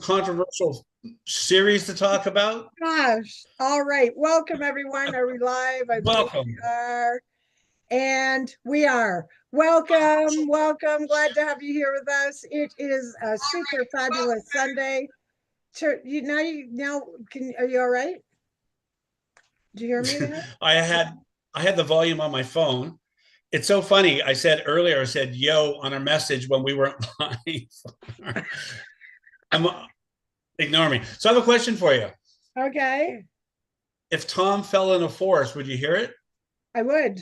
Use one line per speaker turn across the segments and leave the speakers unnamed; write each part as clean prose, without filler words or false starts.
controversial series to talk about.
Gosh. All right. Welcome, everyone. Are we live? I believe we
Welcome.
are. And we are. Welcome. Welcome. Glad to have you here with us. It is a super fabulous Sunday. Now are you all right? Do you hear me there?
I had I had the volume on my phone. It's so funny. I said earlier, I said yo on our message when we weren't live. I'm ignore me. So I have a question for you.
Okay.
If Tom fell in a forest, would you hear it?
I would.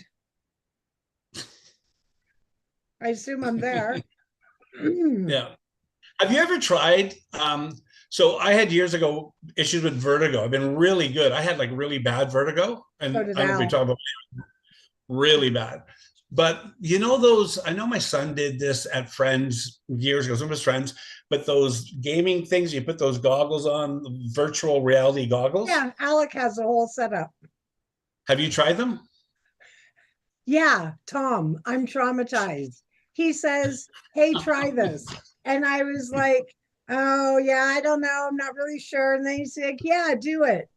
I assume I'm there.
Yeah. Have you ever tried? So I had years ago issues with vertigo. I've been really good. I had like really bad vertigo,
So
and
did
I don't know if we
Al.
talk about really bad. But you know those, I know my son did this at friends years ago, some of his friends, but those gaming things, you put those goggles on, virtual reality goggles.
Yeah, Alec has a whole setup.
Have you tried them?
Yeah, Tom, I'm traumatized. He says, hey, try this. And I was like, oh, yeah, I don't know. I'm not really sure. And then he's like, yeah, do it.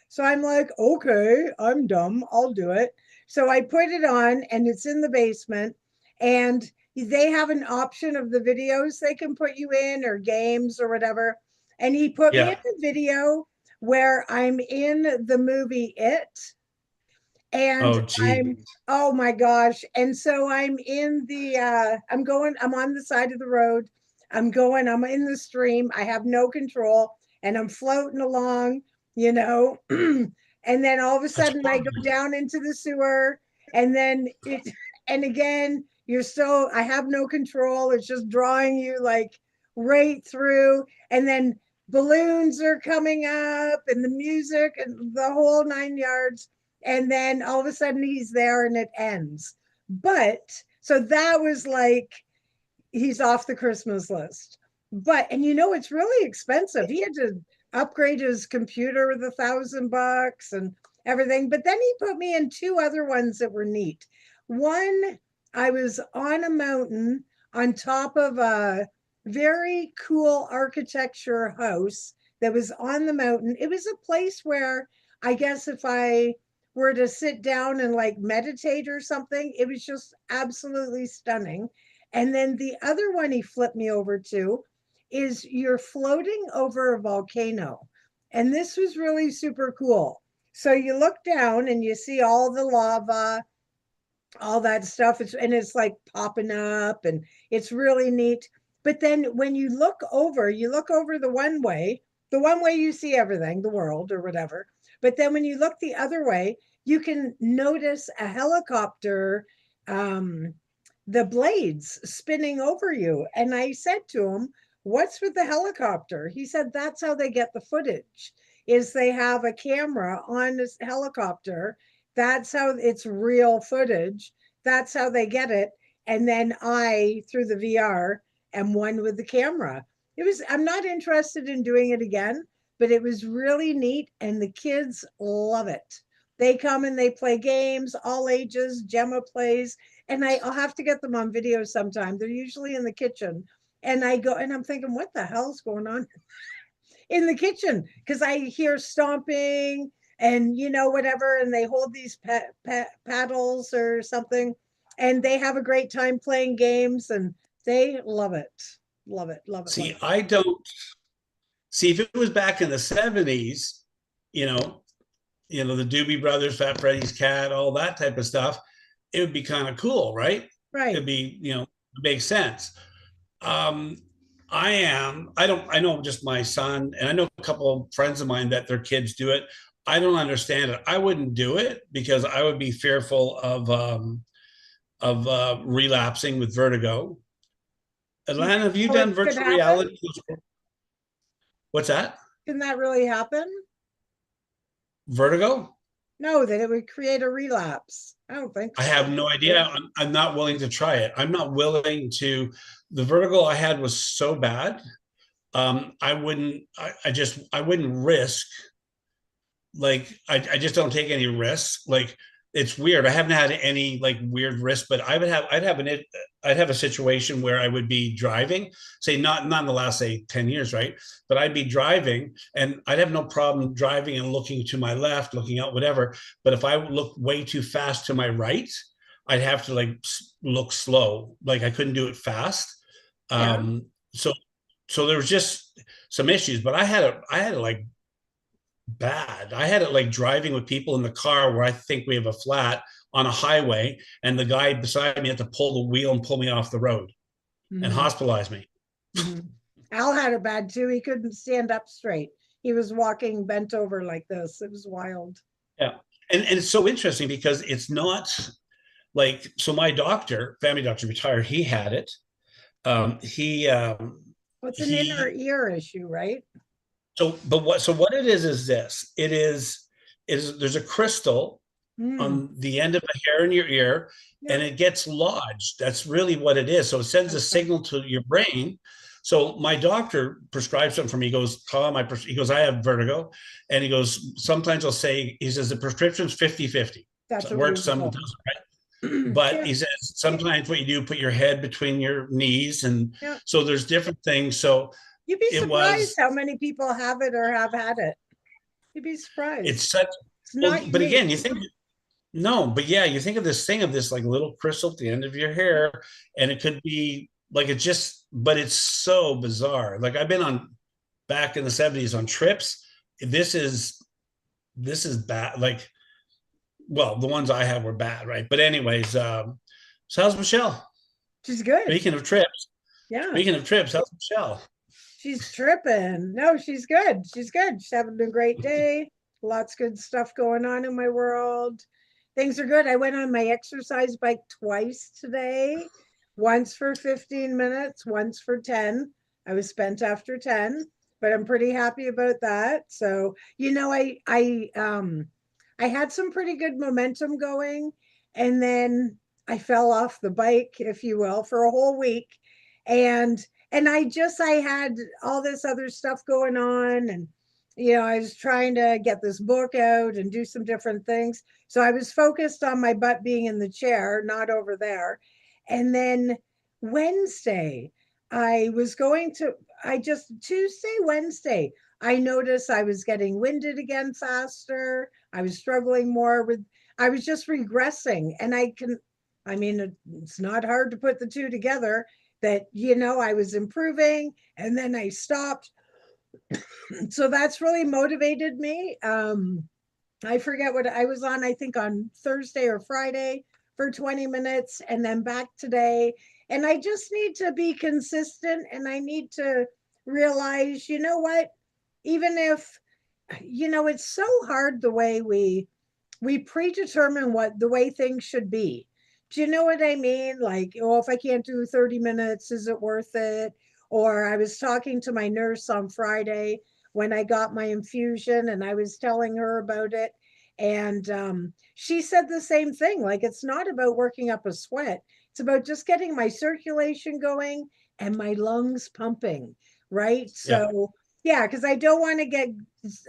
So I'm like, okay, I'm dumb. I'll do it. So I put it on and it's in the basement. And they have an option of the videos they can put you in or games or whatever. And he put me in
Yeah.
a video where I'm in the movie It, and
Oh,
I'm,
gee.
oh my gosh. And so I'm in the I'm on the side of the road. I'm in the stream. I have no control and I'm floating along, you know. And then all of a
That's
sudden I go
horrible.
down into the sewer and then it and again I have no control. It's just drawing you like right through, and then balloons are coming up and the music and the whole 9 yards, and then all of a sudden he's there and it ends. But so that was like, he's off the Christmas list. But and it's really expensive. He had to upgrade his computer with $1,000 and everything. But then he put me in two other ones that were neat. One, I was on a mountain on top of a very cool architecture house that was on the mountain. It was a place where I guess if I were to sit down and like meditate or something, it was just absolutely stunning. And then the other one he flipped me over to is you're floating over a volcano. And this was really super cool. So you look down and you see all the lava, all that stuff. It's like popping up and it's really neat. But then when you look over the one way you see everything, the world or whatever. But then when you look the other way, you can notice a helicopter, um, the blades spinning over you. And I said to him, what's with the helicopter? He said, that's how they get the footage, is they have a camera on this helicopter. That's how it's real footage. That's how they get it. And then I, through the VR, am one with the camera. I'm not interested in doing it again, but it was really neat. And the kids love it. They come and they play games, all ages. Gemma plays, and I'll have to get them on video sometime. They're usually in the kitchen. And I go and I'm thinking, what the hell's going on in the kitchen? Because I hear stomping and whatever, and they hold these paddles or something, and they have a great time playing games, and they love it, love it, love it, love
See,
it.
I don't see if it was back in the 70s, you know, the Doobie Brothers, Fat Freddy's Cat, all that type of stuff, it would be kind of cool, right?
Right.
It'd be, make sense. Um, I know just my son, and I know a couple of friends of mine that their kids do it. I don't understand it. I wouldn't do it because I would be fearful of relapsing with vertigo.
Do you
Atlanta,
think
have you
so it
done
could
virtual
happen?
reality? What's that?
Can that really happen?
Vertigo?
No, that it would create a relapse. I don't think
I
so.
have no idea. I'm not willing to try it. I'm not willing to. The vertigo I had was so bad. I wouldn't. I wouldn't risk. Like I just don't take any risks. Like it's weird. I haven't had any like weird risk, but I'd have a situation where I would be driving, say not in the last say 10 years, right? But I'd be driving and I'd have no problem driving and looking to my left, looking out, whatever. But if I look way too fast to my right, I'd have to like look slow. Like I couldn't do it fast.
Yeah.
So so there was just some issues, but I had it like bad. I had it like driving with people in the car where I think we have a flat on a highway, and the guy beside me had to pull the wheel and pull me off the road and
Hmm.
hospitalize me.
Hmm. Al had it bad too. He couldn't stand up straight. He was walking bent over like this. It was wild.
Yeah. And it's so interesting because it's not like, so my doctor, family doctor retired, he had it. Um, he, um,
What's an inner
he,
ear issue, right?
so what it is this, there's a crystal
Mm,
on the end of the hair in your ear,
yeah.
and it gets lodged. That's really what it is. So it sends a
Okay.
signal to your brain. So my doctor prescribes something for me. He goes, Tom, he goes, I have vertigo. And he goes, sometimes I'll say, he says, the prescription's 50-50. So
That's
it
what
works,
we've
some it
told.
doesn't, right? But
Yeah.
he says, sometimes what you do, put your head between your knees. And
Yeah.
so there's different things. So
You'd be
it
surprised
was,
how many people have it or have had it. You'd be surprised.
it's such,
It's not
well, but
unique.
again, you think, no, but yeah, you think of this thing of this like little crystal at the end of your
Yeah.
hair, and it could be like it just, but it's so bizarre. Like I've been on back in the 70s on trips. This is this is bad. Like, well, the ones I had were bad, right? But anyways, so how's Michelle?
She's good.
Speaking of trips,
Yeah.
speaking of trips, how's Michelle?
She's tripping. No, she's good. She's good. She's having a great day. Lots of good stuff going on in my world. Things are good. I went on my exercise bike twice today, once for 15 minutes, once for 10. I was spent after 10, but I'm pretty happy about that. So, I had some pretty good momentum going, and then I fell off the bike, if you will, for a whole week. And I had all this other stuff going on, and I was trying to get this book out and do some different things, so I was focused on my butt being in the chair, not over there. And then Wednesday, I was going to I just Tuesday, Wednesday, I noticed I was getting winded again faster. I was struggling more with I was just regressing, and it's not hard to put the two together, that I was improving, and then I stopped. So that's really motivated me. I forget what I was on, I think on Thursday or Friday for 20 minutes, and then back today. And I just need to be consistent, and I need to realize, what, even if, it's so hard the way we predetermine what the way things should be. Do you know what I mean? Like, oh, if I can't do 30 minutes, is it worth it? Or I was talking to my nurse on Friday when I got my infusion, and I was telling her about it. And she said the same thing. Like, it's not about working up a sweat, it's about just getting my circulation going and my lungs pumping. Right.
Yeah.
So, yeah, because I don't want to get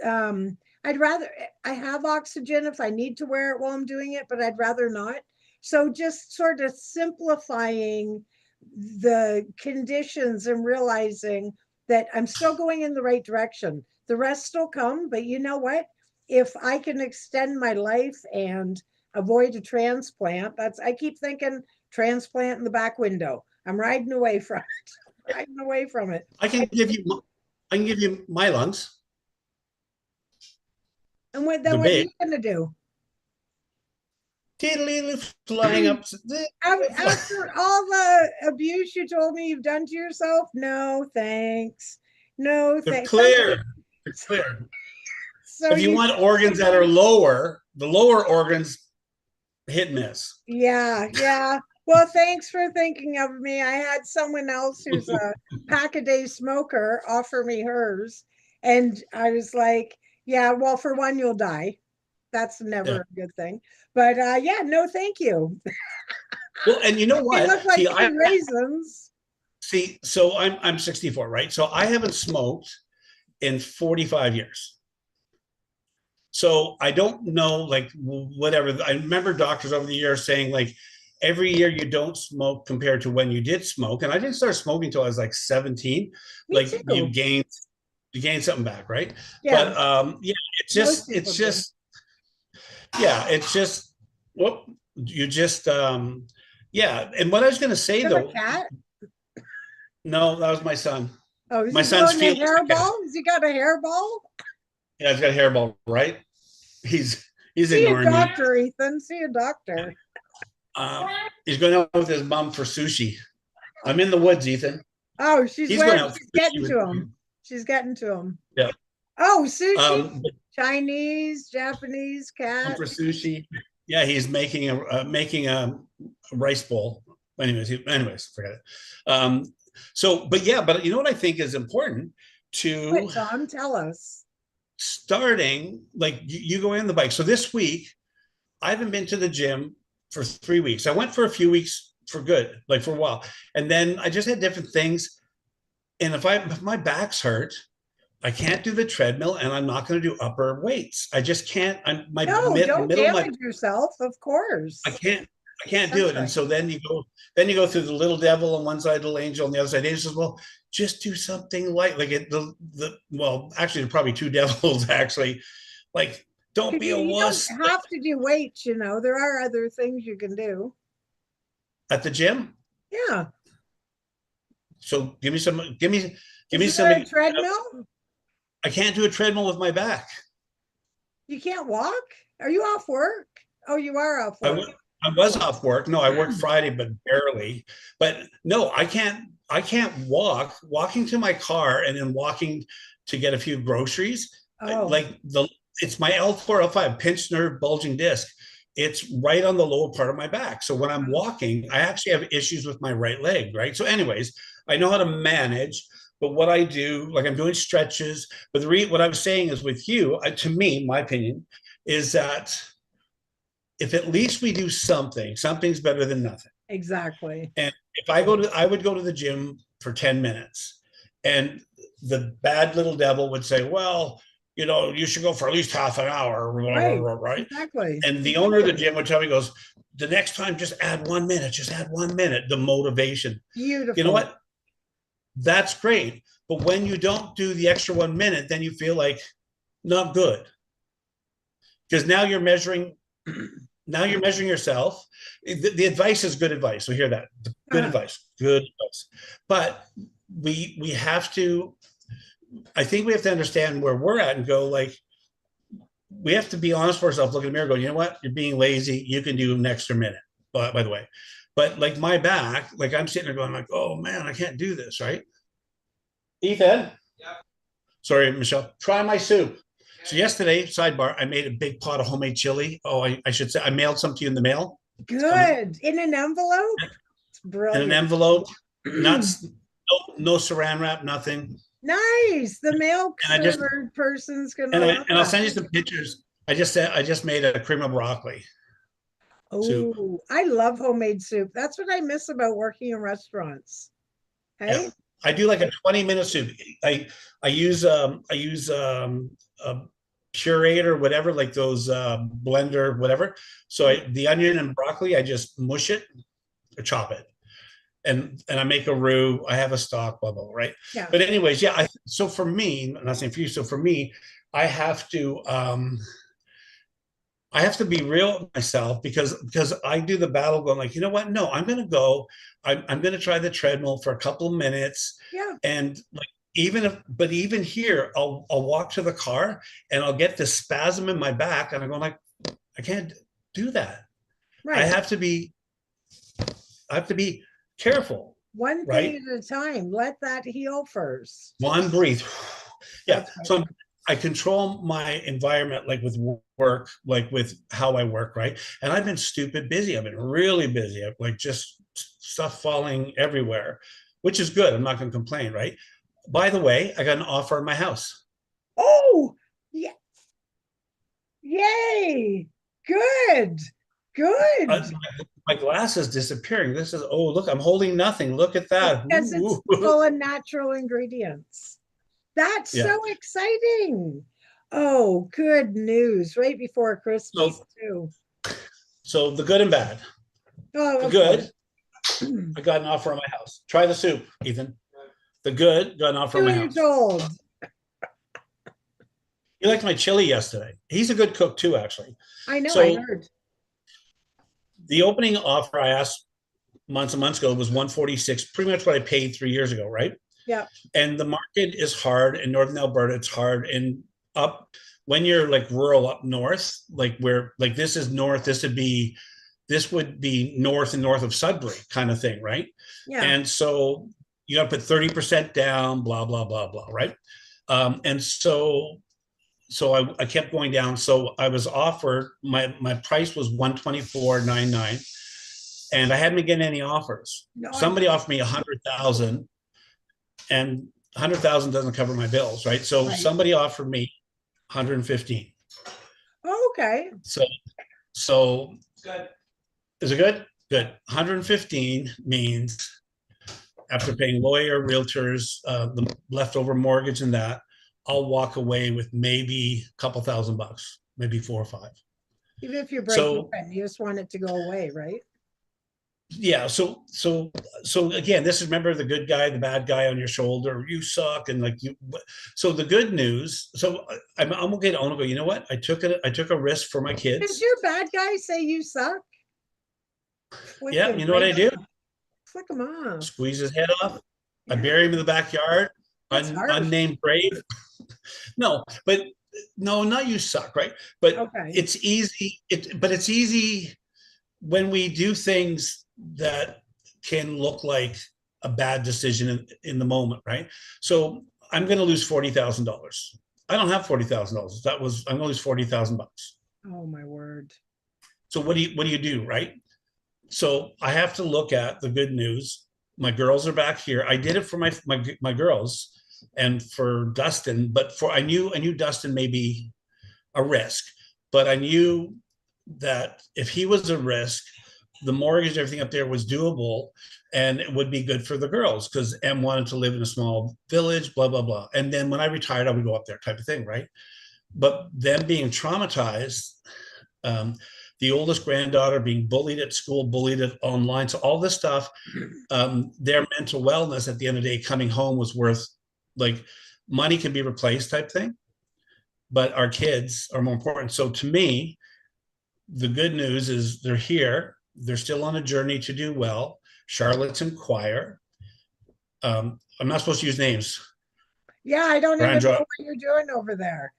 um, I'd rather I have oxygen if I need to wear it while I'm doing it, but I'd rather not. So just sort of simplifying the conditions and realizing that I'm still going in the right direction. The rest will come, but you know what? If I can extend my life and avoid a transplant, I keep thinking transplant in the back window. I'm riding away from it, riding away from it.
I can give you, I can give you my lungs.
And then
They're
what are
big.
you going to do?
Flying up.
After all the abuse you told me you've done to yourself, no thanks. No
They're
thanks. So,
clear. They're clear.
so
If you
you,
want organs that are lower, the lower organs hit and miss.
yeah, yeah. Well, thanks for thinking of me. I had someone else who's a pack a day smoker offer me hers. And I was like, yeah, well, for one, you'll die. That's
Yeah.
never a good thing. But yeah, no, thank you.
Well, and you know
They
what?
look like two raisins.
So I'm 64, right? So I haven't smoked in 45 years. So I don't know, like whatever. I remember doctors over the years saying like every year you don't smoke compared to when you did smoke. And I didn't start smoking until I was like 17.
Me
Like
too.
you gain something back, right?
Yeah,
But yeah,
most
it's
people do.
just yeah, it's just whoop, you just yeah. And what I was gonna say
You have a
though,
cat?
no, that was my son.
Oh, is
My
he
son's
doing a
Felix, I guess.
hairball? Has he got a hairball?
Yeah, he's got a hairball, right? He's
See a
ignoring me.
doctor, Ethan. See a doctor.
Uh, he's going out with his mom for sushi. I'm in the woods, Ethan.
Oh, she's
He's going
where
out
she's
for sushi
getting
with
to
me.
him. She's getting to him.
Yeah.
Oh, sushi?
Um,
Chinese, Japanese, cat.
for sushi. Yeah, he's making a rice bowl. Anyways, forget it. So, but yeah, but you know what I think is important
What,
to
Tom? Tell us.
starting like you go on the bike. So this week I haven't been to the gym for 3 weeks. I went for a few weeks for good, like for a while, and then I just had different things. And if my back's hurt, I can't do the treadmill, and I'm not going to do upper weights. I just can't. I'm my
No, don't
middle of my
damage yourself, of
I
course.
can't I can't do
That's
it. And
right.
so then you go through the little devil on one side, little angel on the other side. Angel says, well, just do something like the well, actually there's probably two devils actually. Like, don't
Because
be a
you don't
wuss
have to do weights, there are other things you can do.
at the gym.
Yeah.
So give me
Isn't
some.
there a treadmill?
I can't do a treadmill with my back.
You can't walk? Are you off work? Oh, you are off
I,
work.
w- I was off work. No, I worked Friday, but barely. But no, I can't. I can't walk. Walking to my car and then walking to get a few groceries.
Oh,
Like it's my L4, L5 pinched nerve, bulging disc. It's right on the lower part of my back. So when I'm walking, I actually have issues with my right leg. Right. So, anyways, I know how to manage. But what I do, like I'm doing stretches. But what I was saying is with you, to me, my opinion is that if at least we do something, something's better than nothing.
exactly.
And if I would go to the gym for 10 minutes and the bad little devil would say, well, you should go for at least half an hour,
Right.
right?
Exactly.
And the owner of the gym would tell me, goes, the next time, just add 1 minute, the motivation. You know
Beautiful.
what? That's great. But when you don't do the extra 1 minute, then you feel like not good because now you're measuring yourself. The advice is good advice. So hear that. Good
Uh,
advice. Good advice. But we have to, I think we have to understand where we're at and go like, we have to be honest for ourselves, look in the mirror, go, you know what? You're being lazy. You can do an extra minute, by the way. But like my back, like I'm sitting there going like, oh man, I can't do this, right? Ethan. Yeah. Sorry, Michelle. Try my soup. So yesterday, sidebar, I made a big pot of homemade chili. Oh, I should say I mailed some to you in the mail. It's coming
good. In an envelope? It's
in an
brilliant.
envelope, not no saran wrap, nothing.
Nice. The mail
And I just
person's gonna love
and I'll
that.
send you some pictures. I just made a cream of broccoli soup.
Oh, I love homemade soup. That's what I miss about working in restaurants.
Yeah,
Hey?
I do like a 20-minute soup. I I use a puree or whatever, like those blender whatever. So the onion and broccoli, I just mush it or chop it, and I make a roux. I have a stock, blah blah, right?
Yeah.
But anyways, yeah. So for me, I'm not saying for you. So for me, I have to I have to be real with myself because I do the battle going like, you know what? No, I'm going to go. I'm going to try the treadmill for a couple of minutes,
Yeah.
and like even here, I'll walk to the car and I'll get this spasm in my back, and I'm going like, I can't do that. I
Right.
have to be I have to be careful,
One thing
right?
at a time. Let that heal first.
One breathe. Yeah.
That's right.
So I control my environment, like with work, like with how I work, right? And I've been stupid busy. I've been really busy. I've like just stuff falling everywhere, which is good. I'm not going to complain, right? By the way, I got an offer on my house.
Oh, yeah. Yay. Good. Good.
Uh, my glass is disappearing. This is, oh, look, I'm holding nothing. Look at that.
Because it's
Ooh.
full of natural ingredients. That's
Yeah.
so exciting. Oh, good news. Right before Christmas,
So,
too.
so the good and bad.
Oh,
The
of
good,
course. 2
I got an offer on my house. Try the soup, Ethan. The good, got an offer on my
years
house.
old.
He liked my chili yesterday. He's a good cook too, actually.
I know, I
So
heard.
the opening offer I asked months and months ago was 146, pretty much what I paid 3 years ago, right?
Yeah.
And the market is hard in northern Alberta. It's hard and up when you're like rural up north, like where like this would be north and north of Sudbury kind of thing, right?
Yeah.
And so you got to put 30% down, blah blah blah blah, right? And so I kept going down. So I was offered my price was 124.99, and I hadn't been getting any offers.
No, I
Somebody offered me 100,000, and 100,000 doesn't cover my bills, right? So
right.
somebody offered me 115.
Oh, okay.
So good. Is it good? Good. 115 means after paying lawyer, realtors, the leftover mortgage, and that, I'll walk away with maybe a couple $1,000, maybe 4 or 5.
Even if you break
So
even, you just want it to go away, right?
yeah, so again, this is, remember, the good guy, the bad guy on your shoulder, you suck, and like you. So the good news, so I'm okay. I'm gonna go. You know what? I took a risk for my
Did
kids.
your bad guy say you suck? Flick
Yeah,
him
you know what
right
I do?
off. Flick him off.
Squeeze his head off. I
Yeah,
bury him in the backyard.
that's harsh.
Unnamed grave. No, but no, not you suck, right? But
Okay.
it's easy. But it's easy when we do things that can look like a bad decision in the moment, right? So I'm going to lose $40,000. I don't have $40,000. I'm going to lose $40,000.
Oh my word.
So what do you do, right? So I have to look at the good news. My girls are back here. I did it for my girls and for Dustin, but for I knew Dustin may be a risk, but I knew that if he was a risk, the mortgage, everything up there was doable, and it would be good for the girls because M wanted to live in a small village, blah blah blah. And then when I retired, I would go up there, type of thing, right? But them being traumatized, um, the oldest granddaughter being bullied at school, bullied at online, so all this stuff, their mental wellness at the end of the day, coming home was worth, like, money can be replaced, type thing, but our kids are more important. So to me, the good news is they're here. They're still on a journey to do well. Charlotte's in choir. I'm not supposed to use names.
Yeah, I don't even know
Grandra,
what you're doing over there.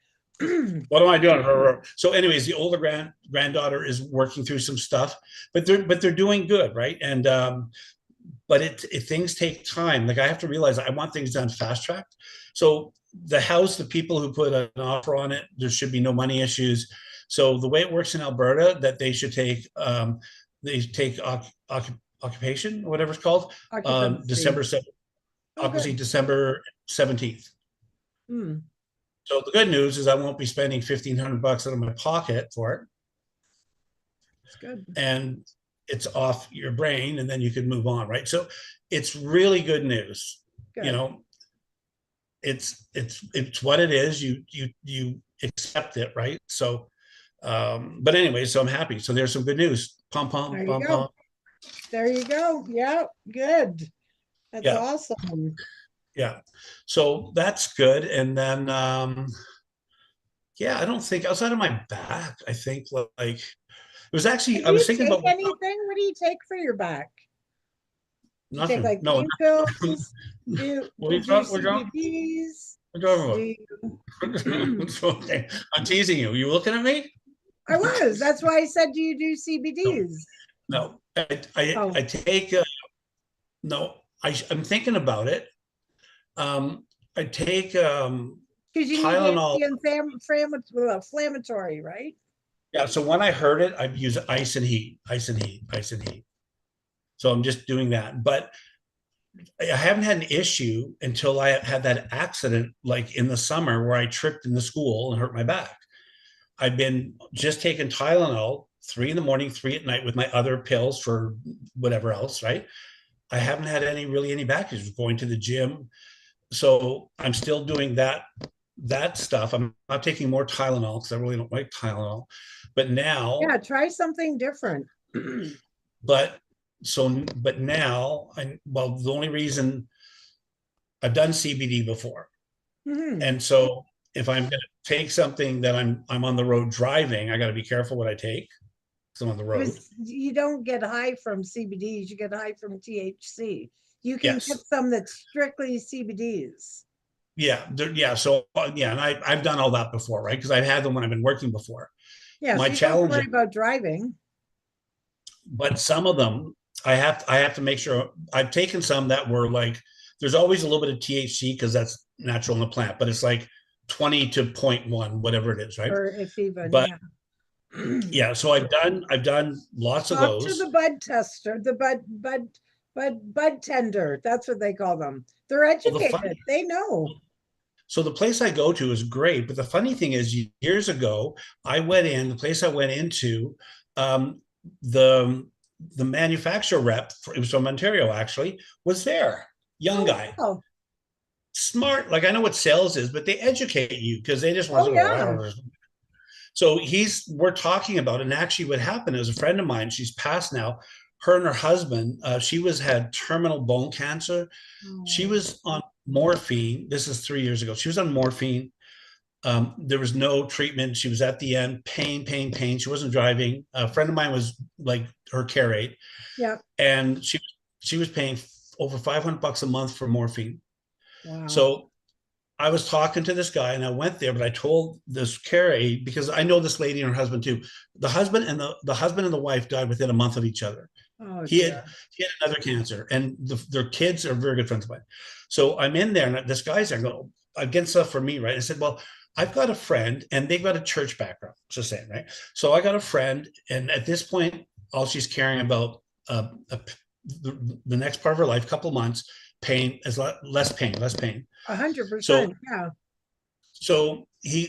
what am I doing? So, anyways, the older granddaughter is working through some stuff, but they're doing good, right? And but things take time. Like, I have to realize I want things done fast track. So the house, the people who put an offer on it, there should be no money issues. So the way it works in Alberta, that they take occupation, whatever it's called,
Occupancy.
December 7th,
Oh,
occupancy
good.
December 17th.
Hmm.
So the good news is I won't be spending $1,500 out of my pocket for it,
It's good.
and it's off your brain, and then you can move on, right? So it's really good news. You
Good.
know, it's what it is. You accept it, right? So, but anyway, so I'm happy. So there's some good news. Pom pom
There you
pom
go.
pom.
There you go. Yeah, good. That's
Yeah,
awesome.
yeah. So that's good. And then yeah, I don't think outside of my back, I think like it was actually
And do
I was
you
thinking
take
about
anything? What do you take for your back? Do you take
nothing.
like
No,
pain pills? Do
what are
you do
we're talking
CBDs?
we're talking
Do
about.
you
Okay. I'm teasing you. You looking at me?
I was. That's why I said, do you do
No,
CBDs?
no. I
Oh,
take no. I'm thinking about it. I take
because you need
Tylenol.
anti-inflammatory, right?
Yeah. So when I heard it, I've used ice and heat, ice and heat, ice and heat. So I'm just doing that. But I haven't had an issue until I had that accident, like in the summer, where I tripped in the school and hurt my back. I've been just taking Tylenol 3 in the morning, 3 at night with my other pills for whatever else, right? I haven't had any back issues going to the gym. So I'm still doing that that stuff. I'm not taking more Tylenol because I really don't like Tylenol. But
Yeah,
now,
try something different.
but but now, well, the only reason I've done CBD before,
Mhm.
and so if I'm going to take something that I'm on the road driving, I got to be careful what I take because I'm on the road.
Because you don't get high from CBDs, you get high from THC. You can get
Yes,
some that's strictly CBDs.
yeah, yeah. So yeah, and I've done all that before, right? Because I've had them when I've been working before.
Yeah,
My
so you don't have to
challenge
worry about driving.
but some of them I have to make sure I've taken some that were like there's always a little bit of THC because that's natural in the plant, but it's like 20 to point 0.1, whatever it is, right?
Or if even,
But
yeah.
yeah, so I've done lots of
Talk to the
those.
bud tester, the bud tender. That's what they call them. They're
Well, the funny
educated. They know.
so the place I go to is great, but the funny thing is years ago the place I went into, um, the the manufacturer rep, it was from Ontario actually, was there. Young
Oh,
guy,
wow.
smart. Like I know what sales is, but they educate you because they just want
Oh,
to
yeah.
go. So we're talking about it. And actually, what happened is a friend of mine, she's passed now. Her and her husband, she was had terminal bone cancer. She
Oh,
was on morphine. This is 3 years ago. She was on morphine. There was no treatment. She was at the end, pain, pain, pain. She wasn't driving. A friend of mine was like her care aide,
yeah.
and she was paying over $500 a month for morphine.
Wow.
So I was talking to this guy and I went there, but I told this care aide because I know this lady and her husband too. The husband and the wife died within a month of each other.
Oh,
He had
dear.
he had another cancer, and their kids are very good friends of mine. So I'm in there, and this guy's there. I go, I'm getting stuff for me, right? I said, well, I've got a friend, and they've got a church background. Just saying, right? So I got a friend, and at this point, all she's caring about the next part of her life, couple of months, pain is less pain, less pain. So
100%. Yeah.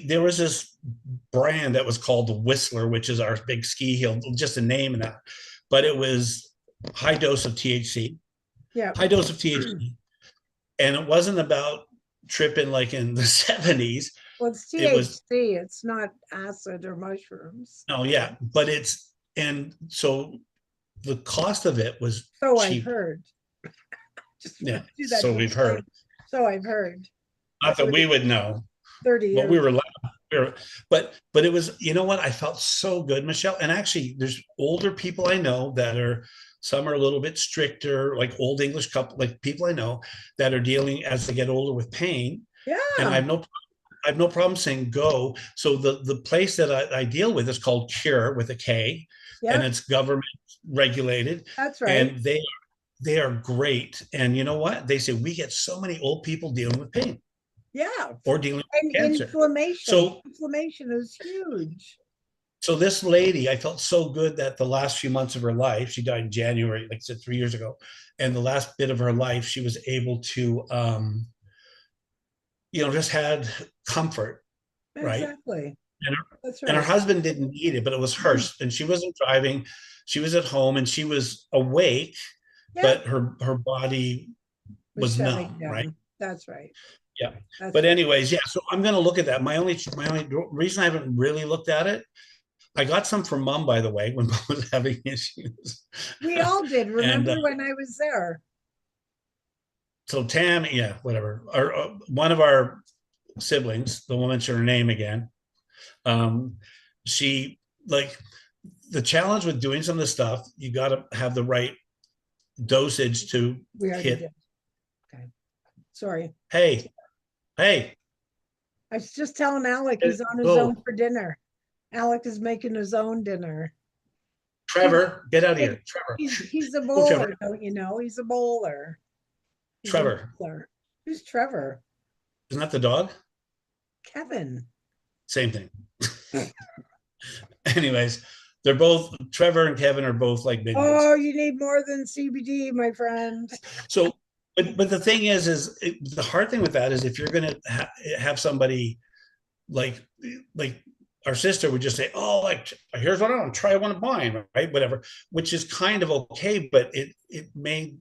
there was this brand that was called the Whistler, which is our big ski heel, just a name and that, but it was high dose of THC,
Yeah.
high dose of THC, and it wasn't about tripping like in the 70s.
Well, it's
It was
THC. It's not acid or mushrooms.
no, yeah, but it's and so the cost of it was
So I've
cheap.
heard. Just want
Yeah,
to do that
so we've heard.
disclaimer. So I've heard
Not that
30,
we would know,
30
but
years.
but it was, you know what, I felt so good, Michelle. And actually there's older people I know that are, some are a little bit stricter, like old English couple, like people I know that are dealing as they get older with pain. And
Yeah.
I have no problem saying go. So the place that I deal with is called Cure with a K, and
Yep.
it's government regulated,
That's right.
and they are great. And you know what, they say we get so many old people dealing with pain
Yeah.
or dealing
And
with cancer.
inflammation.
So
Inflammation is huge.
this lady, I felt so good that the last few months of her life, she died in January, like I said, 3 years ago, and the last bit of her life, she was able to, just had comfort, right?
Exactly.
And
That's
and her
right.
husband didn't need it, but it was hers, and she wasn't driving. She was at home, and she was awake,
Yeah.
but her body
Was
was
shutting
numb, right?
down. That's right.
Yeah.
That's
But
right.
anyways, yeah. So I'm going to look at that. My only reason I haven't really looked at it, I got some from Mom, by the way, when Mom was having issues.
We all did.
And
Remember when I was there?
so Tam, yeah, whatever. One of our siblings, the woman mention her name again. Um, she like the challenge with doing some of the stuff. You got to have the right dosage to
We already
hit.
did. Okay. Sorry.
Hey, hey,
I was just telling Alec he's on his
go,
own for dinner. Alec is making his own dinner. He's
Trevor, get out of here, Trevor.
he's a
Go, Trevor,
bowler, don't you know? He's a bowler. He's a
Trevor.
bowler. Who's Trevor?
Isn't that the dog?
Kevin.
Same thing. Anyways, they're both Trevor and Kevin are both like big.
Oh, you need more than CBD, my friend.
So, but the thing is the hard thing with that is if you're going to have somebody like like our sister would just say, oh, like here's what I want, try one of mine, right? Whatever, which is kind of okay, but it may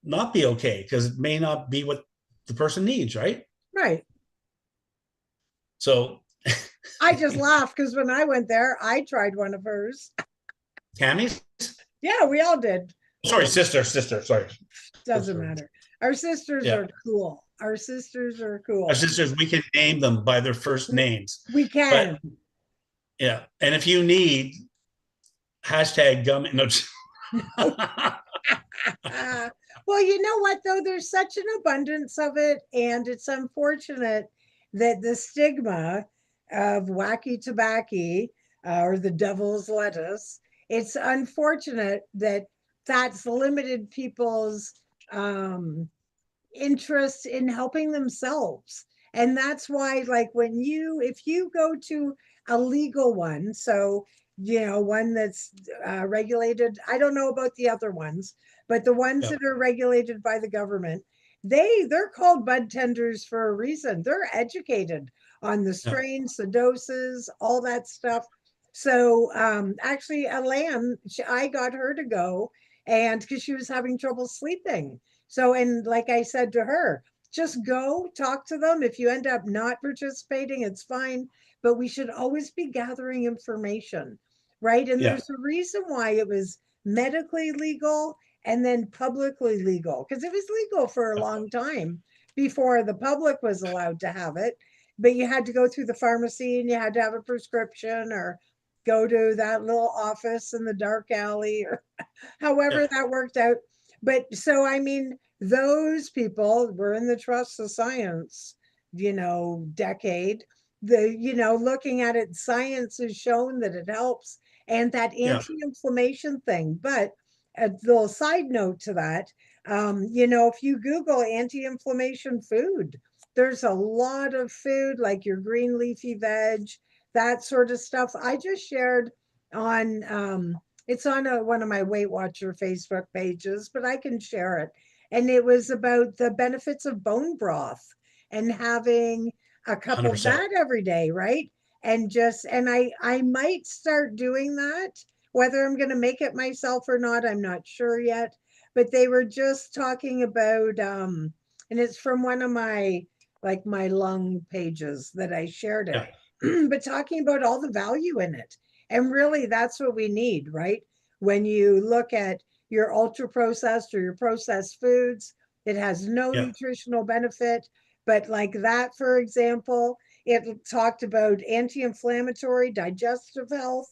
not be okay because it may not be what the person needs, right?
Right.
So
I just laugh because when I went there, I tried one of hers.
Tammy's,
Yeah, we all did.
sorry, sister, sorry,
Doesn't
sister.
matter. Our sisters
Yeah,
are cool. Our sisters are
our
cool.
sisters, we can name them by their first names,
We
but
can.
yeah. And if you need hashtag gummy, no.
Uh, well, you know what, though? There's such an abundance of it, and it's unfortunate that the stigma of wacky tobacco or the devil's lettuce, it's unfortunate that that's limited people's um, interest in helping themselves. And that's why, like, if you go to a legal one, so, one that's regulated, I don't know about the other ones, but the ones
Yeah,
that are regulated by the government, they're called bud tenders for a reason. They're educated on the
yeah,
strains, the doses, all that stuff. So actually, I got her to go, and because she was having trouble sleeping, so, and like I said to her, just go talk to them. If you end up not participating, it's fine. But we should always be gathering information, right? And
yeah,
there's a reason why it was medically legal and then publicly legal, because it was legal for a long time before the public was allowed to have it. But you had to go through the pharmacy and you had to have a prescription or go to that little office in the dark alley or
yeah,
however that worked out. But so, I mean, those people were in the trust of science, decade. Looking at it, science has shown that it helps and that
yeah,
anti-inflammation thing. But a little side note to that, if you Google anti-inflammation food, there's a lot of food like your green leafy veg, that sort of stuff. I just shared on it's on one of my Weight Watcher Facebook pages, but I can share it. And it was about the benefits of bone broth and having a cup of
100%.
that every day, right? And I might start doing that. Whether I'm going to make it myself or not, I'm not sure yet. But they were just talking about and it's from one of my lung pages that I shared it.
Yeah,
But talking about all the value in it. And really, that's what we need, right? When you look at your ultra processed or your processed foods, it has no
yeah,
nutritional benefit. But like that, for example, it talked about anti inflammatory, digestive health,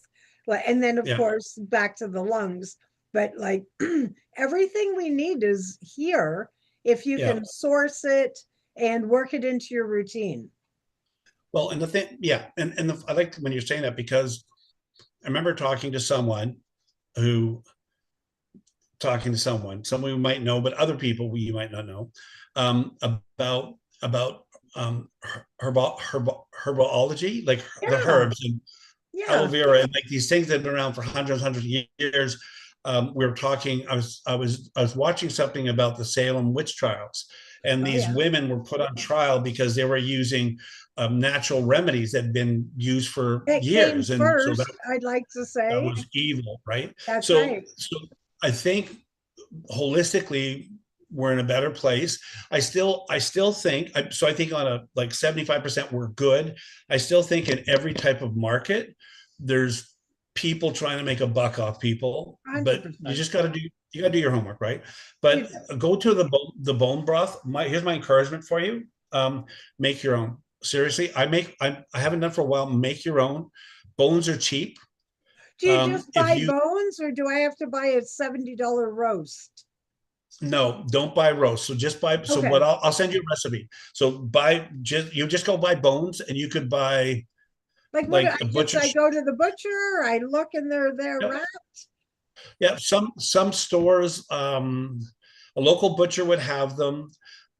and then, of
yeah,
course, back to the lungs. But like everything we need is here if you
yeah.
can source it and work it into your routine.
Well, and the thing, yeah, I like when you're saying that because I remember who someone we might know, but other people we might not know, about herbology, like the
Yeah.
herbs and aloe
Yeah.
vera and like these things that have been around for hundreds of years. We were talking. I was watching something about the Salem witch trials, and
Oh,
these
yeah.
women were put on trial because they were using natural remedies that had been used for
It came
years, and so
first, I'd like to
that
say.
was evil, right?
That's
So,
right.
so I think holistically we're in a better place. I still think so. I think on a like 75% we're good. I still think in every type of market there's people trying to make a buck off people, but you
100%.
just got to do your homework, right?
You
But
do.
go to the bone broth. Here's my encouragement for you. Make your own. Seriously, I haven't done for a while. Make your own. Bones are cheap.
Do you just
If
buy
you
bones or do I have to buy a $70 roast?
No, don't buy roast. So just buy. So what
Okay.
I'll send you a recipe. So just go buy bones, and you could buy
Like what
like a
I
butcher's.
go to the butcher, I look and they're
Yeah,
wrapped.
yeah. Some stores, a local butcher would have them.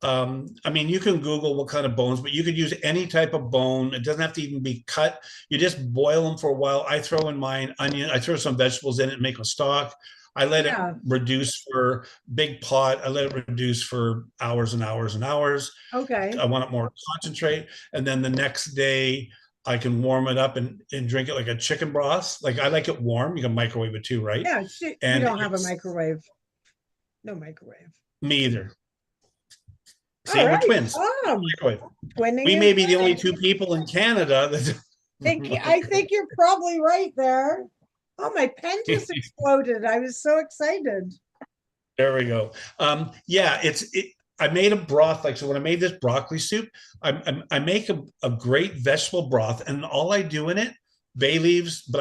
I mean, you can Google what kind of bones, but you could use any type of bone. It doesn't have to even be cut. You just boil them for a while. I throw in mine onion. I throw some vegetables in it and make a stock. I let it
Yeah.
reduce for big pot. I let it reduce for hours and hours and hours.
Okay.
I want it more concentrate. And then the next day, I can warm it up and drink it like a chicken broth. Like I like it warm. You can microwave it too, right?
Yeah. We
And
don't have a
it's
microwave. No microwave.
me either.
All
See, we're
right,
twins.
Tom. Twinning
We
is
may be the only
winning.
two people in Canada
I
that
think you're probably right there. Oh, my pen just exploded. I was so excited.
there we go. Yeah, I made a broth like so. When I made this broccoli soup, I make a great vegetable broth, and all I do in it, bay leaves, but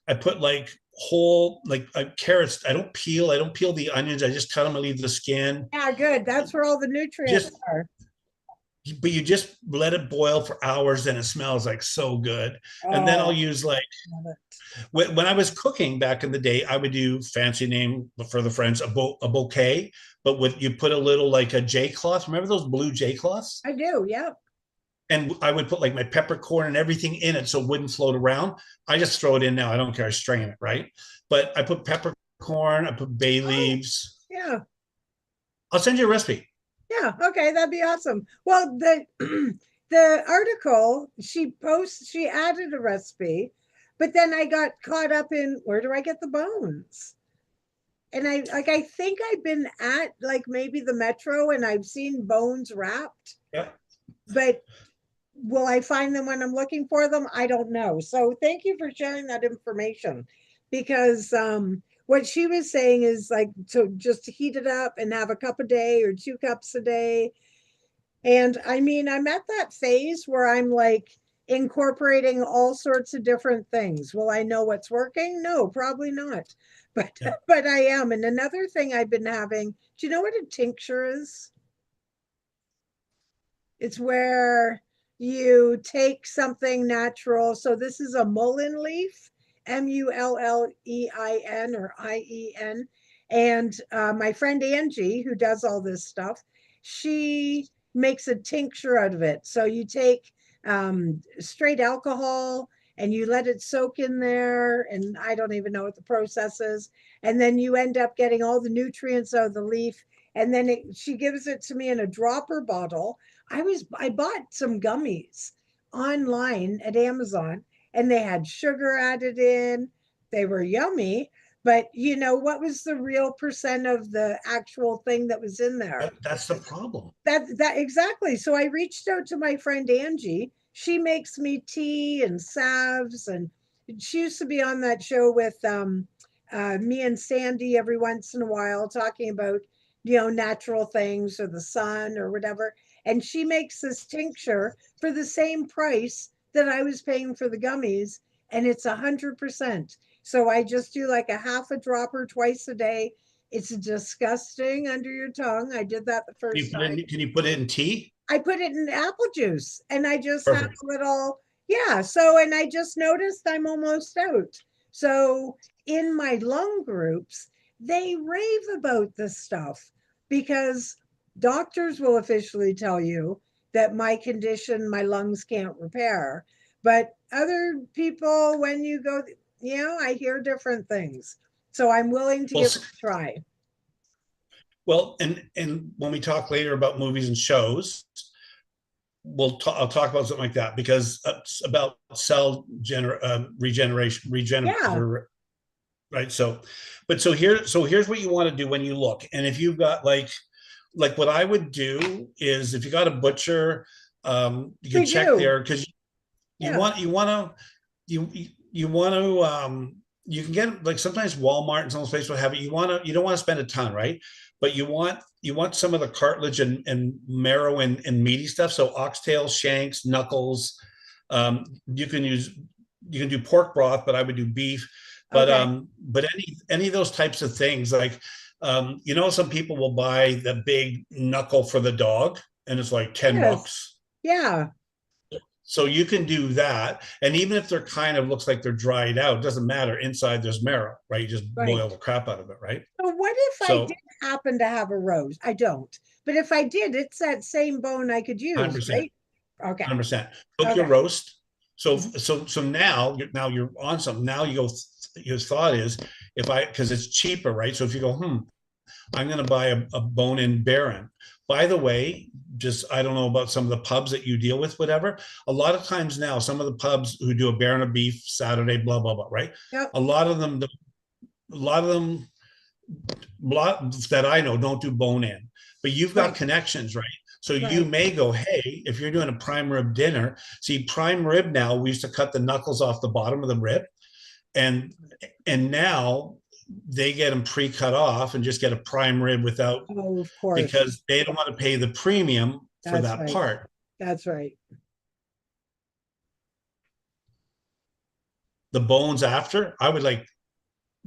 I put like whole like carrots. I don't peel the onions. I just cut them. I leave the skin.
Yeah, good. That's where all the nutrients
Just
are.
but you just let it boil for hours, and it smells like so good. And then I'll
Oh,
use like
love it.
when I was cooking back in the day, I would do fancy name for the French a bouquet, but with you put a little like a J cloth. Remember those blue J cloths?
I do. Yeah.
And I would put like my peppercorn and everything in it so it wouldn't float around. I just throw it in now. I don't care. I strain it, right? But I put peppercorn, I put bay
Oh,
leaves.
yeah.
I'll send you a recipe.
Yeah. Okay, that'd be awesome. Well, the the article she added a recipe, but then I got caught up in where do I get the bones? And I think I've been at like maybe the Metro and I've seen bones wrapped,
Yeah.
but will I find them when I'm looking for them? I don't know. So thank you for sharing that information because what she was saying is like to just heat it up and have a cup a day or 2 cups a day. And I mean, I'm at that phase where I'm like incorporating all sorts of different things. Will I know what's working? No, probably not. But
Yeah.
but I am. And another thing I've been having, do you know what a tincture is? It's where you take something natural. So this is a mullein leaf, Mullein or IEN. And my friend Angie, who does all this stuff, she makes a tincture out of it. So you take straight alcohol and you let it soak in there. And I don't even know what the process is. And then you end up getting all the nutrients out of the leaf. And then she gives it to me in a dropper bottle. I bought some gummies online at Amazon and they had sugar added in. They were yummy, but you know what was the real percent of the actual thing that was in there?
That's the problem.
That exactly. So I reached out to my friend Angie. She makes me tea and salves and she used to be on that show with me and Sandy every once in a while talking about natural things or the sun or whatever. And she makes this tincture for the same price that I was paying for the gummies, and it's 100%. So I just do like a half a dropper twice a day. It's disgusting under your tongue. I did that the first time.
Can you put it in tea?
I put it in apple juice and I just have
Perfect.
a little, yeah. So, and I just noticed I'm almost out. So, in my lung groups, they rave about this stuff because doctors will officially tell you that my condition, my lungs can't repair. But other people, when you go, I hear different things. So, I'm willing to
Well,
give it a try.
and when we talk later about movies and shows, I'll talk about something like that because about
Yeah.
regeneration, right? So here's what you want to do when you look, and if you've got like what I would do is if you got a butcher, you can
We
check
do.
there because
Yeah.
you want to you want to you can get like sometimes Walmart and some places will have it. You don't want to spend a ton, right? But you want some of the cartilage and marrow and meaty stuff. So oxtail, shanks, knuckles. You can use you can do pork broth, but I would do beef.
Okay.
But any of those types of things, like some people will buy the big knuckle for the dog, and it's like 10
Yes.
bucks.
Yeah.
So you can do that. And even if they're kind of looks like they're dried out, it doesn't matter. Inside there's marrow, right? You just
Right.
boil the crap out of it, right?
So what if I did
So
happen to have a rose? I don't. But if I did, it's that same bone I could use,
100%,
right? Okay.
100%. Cook your
Okay.
roast.
Mhm.
So now you're on something. Now you go, your thought is because it's cheaper, right? So if you go, I'm going to buy a bone-in Baron. By the way, just I don't know about some of the pubs that you deal with, whatever. A lot of times now, some of the pubs who do a Baron of beef Saturday, blah blah blah, right?
Yep.
A lot of them, a lot of them that I know don't do bone in, but you've got
Right.
connections, right? So you
Right.
may go, hey, if you're doing a prime rib dinner, see prime rib now, we used to cut the knuckles off the bottom of the rib, and now they get them pre-cut off and just get a prime rib without,
Oh, of course.
because they don't want to pay the premium for
That's
that
right.
part.
That's right.
The bones after, I would like,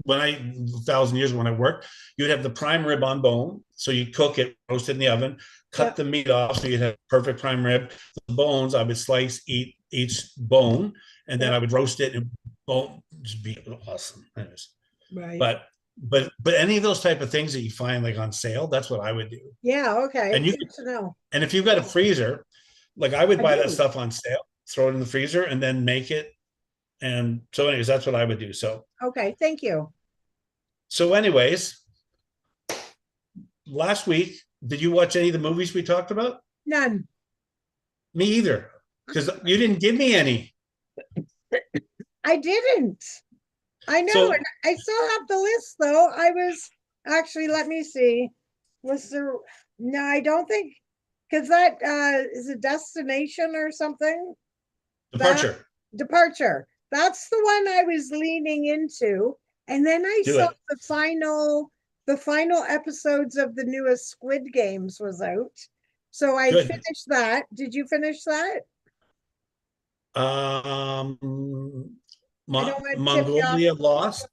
when I, 1,000 years when I worked, you'd have the prime rib on bone. So you cook it, roast it in the oven, cut
Yep.
the meat off. So you'd have perfect prime rib. The bones, I would slice each bone, and then I
Yep.
would roast it and bone, just be awesome. Anyways,
Right.
but any of those type of things that you find like on sale, that's what I would do.
Yeah. Okay.
And you
Good to know.
and if you've got a freezer, like I would
I
buy that
do.
stuff on sale, throw it in the freezer, and then make it. And so, anyways, that's what I would do.
Okay. Thank you.
Anyways, last week, did you watch any of the movies we talked about?
None.
Me either, because you didn't give me any.
I didn't. I know, and
So
I still have the list though. I was actually, let me see. Was there, no, I don't think, because that is a destination or something. That
departure,
departure. That's the one I was leaning into. And then I
do
saw
it.
the final episodes of the newest Squid Games was out. So I
Good.
finished that. Did you finish that?
Um,
I don't want to tip you off.
Mongolia lost.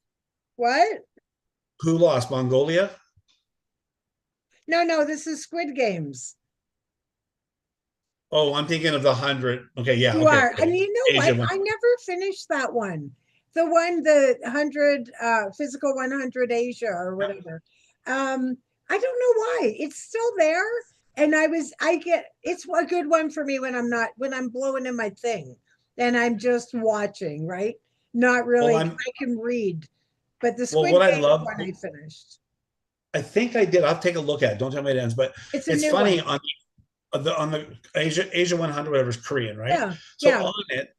What?
Who lost? Mongolia.
No, no, this is Squid Games.
Oh, I'm thinking of the 100. Okay, yeah,
You
okay.
are. And you know
Asia
what?
one.
I never finished that one. The 100 physical 100 Asia or whatever. I don't know why. It's still there. And I get it's a good one for me when I'm blowing in my thing and I'm just watching, right? Not
Well,
really, 'cause I can read. But the
well.
Squid
What I
Games
love,
one I finished.
I think I did. I'll take a look at it. Don't tell me it ends, but
It's a
it's
new
funny
one.
on the Asia 100, whatever is Korean, right?
Yeah.
So
Yeah.
on it,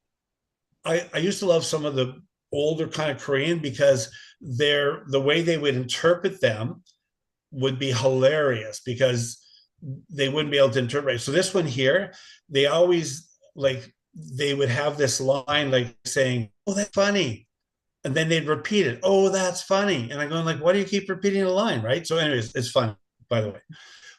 I used to love some of the older kind of Korean because the way they would interpret them would be hilarious because they wouldn't be able to interpret. So this one here, they always like they would have this line like saying, "Oh, that's funny," and then they'd repeat it. "Oh, that's funny," and I'm going like, "Why do you keep repeating the line?" Right? So, anyways, it's fun, by the way.